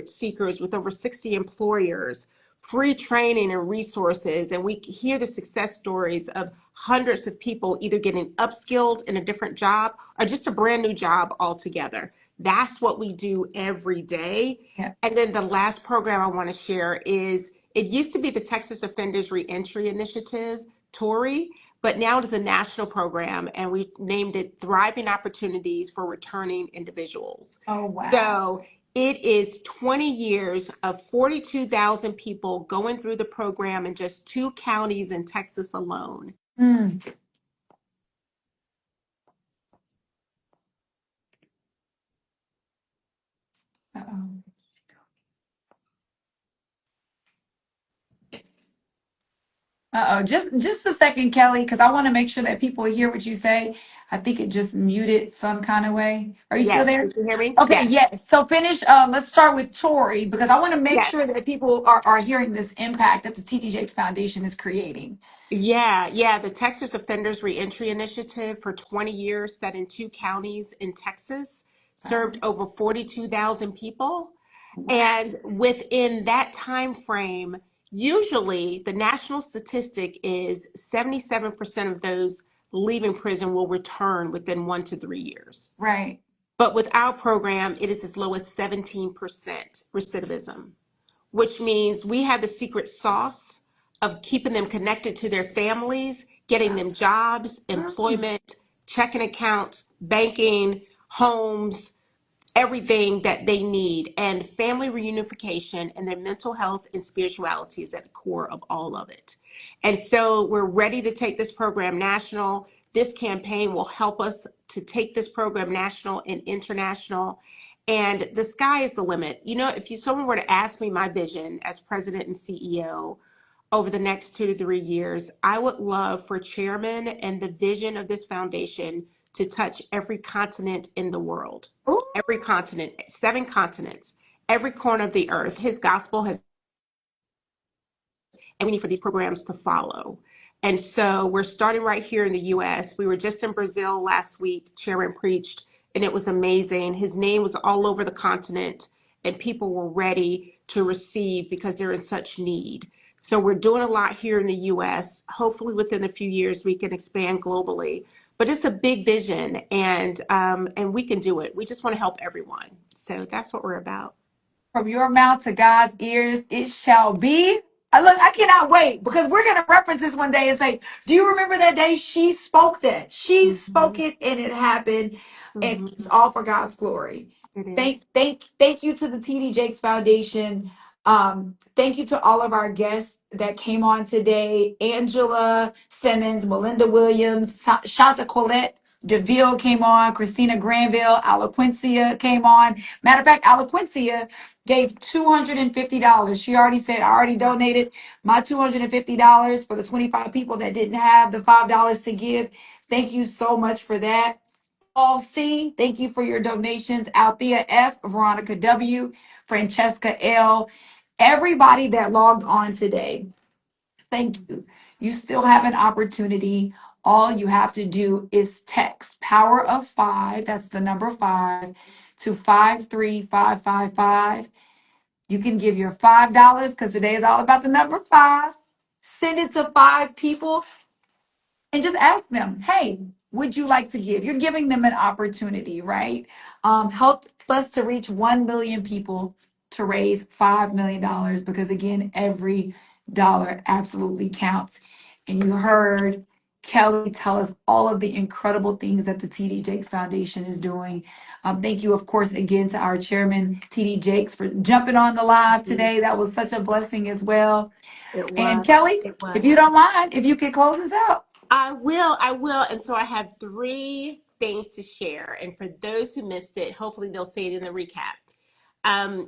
seekers with over 60 employers, free training and resources. And we hear the success stories of hundreds of people either getting upskilled in a different job or just a brand new job altogether. That's what we do every day. Yeah. And then the last program I want to share is it used to be the Texas Offenders Reentry Initiative, TORI, but now it is a national program, and we named it Thriving Opportunities for Returning Individuals. Oh, wow. So it is 20 years of 42,000 people going through the program in just 2 counties in Texas alone. Mm. Uh-oh. Uh-oh. Just a second, Kelly, because I want to make sure that people hear what you say. I think it just muted some kind of way. Are you still Yes, there? did you hear me? Okay, Yes, yes. So finish. Let's start with Tori because I want to make sure yes. that people are hearing this impact that the TD Jakes Foundation is creating. Yeah. The Texas Offenders Reentry Initiative for 20 years, set in 2 counties in Texas, served Wow. over 42,000 people. Wow. And within that time frame, usually the national statistic is 77% of those leaving prison will return within 1 to 3 years. Right. But with our program, it is as low as 17% recidivism, which means we have the secret sauce of keeping them connected to their families, getting them jobs, employment, checking accounts, banking, homes, everything that they need. And family reunification and their mental health and spirituality is at the core of all of it. And so we're ready to take this program national. This campaign will help us to take this program national and international. And the sky is the limit. You know, if someone were to ask me my vision as president and CEO over the next 2 to 3 years, I would love for chairman and the vision of this foundation to touch every continent in the world, Ooh. every continent, 7 continents, every corner of the earth. His gospel has, and we need for these programs to follow. And so we're starting right here in the US. We were just in Brazil last week. Chairman preached, and it was amazing. His name was all over the continent, and people were ready to receive because they're in such need. So we're doing a lot here in the US. Hopefully, within a few years, we can expand globally. But it's a big vision, and we can do it. We just want to help everyone. So that's what we're about. From your mouth to God's ears, it shall be. Look, I cannot wait because we're going to reference this one day and say, do you remember that day she spoke that? She spoke Mhm, it and it happened. And it's mhm. all for God's glory. It Thank, is. thank, thank you to the TD Jakes Foundation. Thank you to all of our guests that came on today. Angela Simmons, Melinda Williams, Shanta Collette DeVille came on, Christina Granville, Aloquencia came on. Matter of fact, Aloquencia gave $250. She already said, I already donated my $250 for the 25 people that didn't have the $5 to give. Thank you so much for that. Paul C, thank you for your donations. Althea F, Veronica W, Francesca L, everybody that logged on today. Thank you. You still have an opportunity. All you have to do is text power of 5, that's the number 5, to 53555. You can give your $5 because today is all about the number 5. Send it to 5 people and just ask them, hey, would you like to give? You're giving them an opportunity, right? Help us to reach 1 million people to raise $5 million because, again, every dollar absolutely counts. And you heard Kelly tell us all of the incredible things that the TD Jakes Foundation is doing. Thank you, of course, again to our chairman, TD Jakes, for jumping on the live today. That was such a blessing as well. It And was. Kelly, It if was. you don't mind, if you could close us out. I will. And so I have 3 things to share. And for those who missed it, hopefully they'll see it in the recap.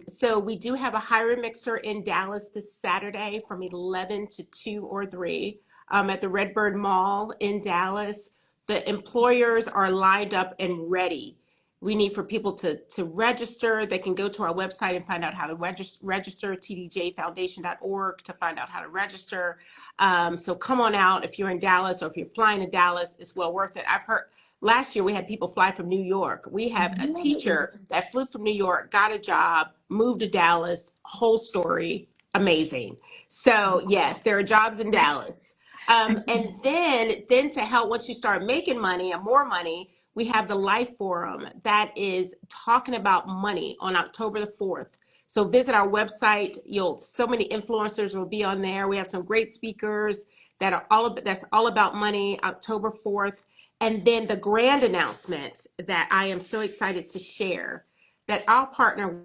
So we do have a hiring mixer in Dallas this Saturday from 11 to 2 or 3 at the Redbird Mall in Dallas. The employers are lined up and ready. We need for people to register. They can go to our website and find out how to register, tdjfoundation.org to find out how to register. So come on out if you're in Dallas or if you're flying to Dallas, it's well worth it. I've heard last year we had people fly from New York. We have a teacher that flew from New York, got a job, moved to Dallas, whole story, amazing. So yes, there are jobs in Dallas. And then to help once you start making money and more money, we have the Life Forum that is talking about money on October the 4th. So visit our website. So many influencers will be on there. We have some great speakers. that are that's all about money, October 4th. And then the grand announcement that I am so excited to share, that our partner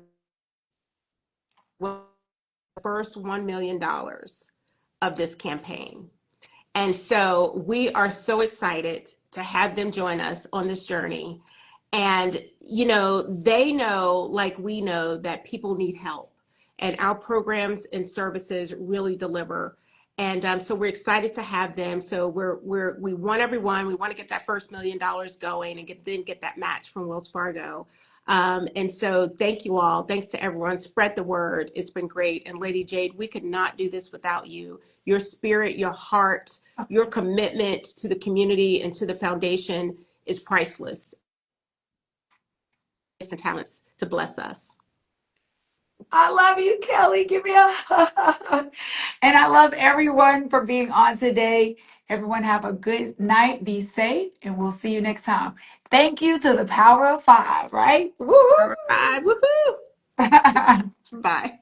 will first $1 million of this campaign. And so we are so excited to have them join us on this journey. And, you know, they know, like we know, that people need help, and our programs and services really deliver. And so we're excited to have them. So we want everyone, we want to get that first $1 million going and get that match from Wells Fargo. And so thank you all. Thanks to everyone. Spread the word. It's been great. And Lady Jade, we could not do this without you. Your spirit, your heart, your commitment to the community and to the foundation is priceless. And talents to bless us. I love you, Kelly. Give me a hug. And I love everyone for being on today. Everyone have a good night. Be safe, and we'll see you next time. Thank you to the Power of Five, right? Woo! Bye. Woohoo! Bye.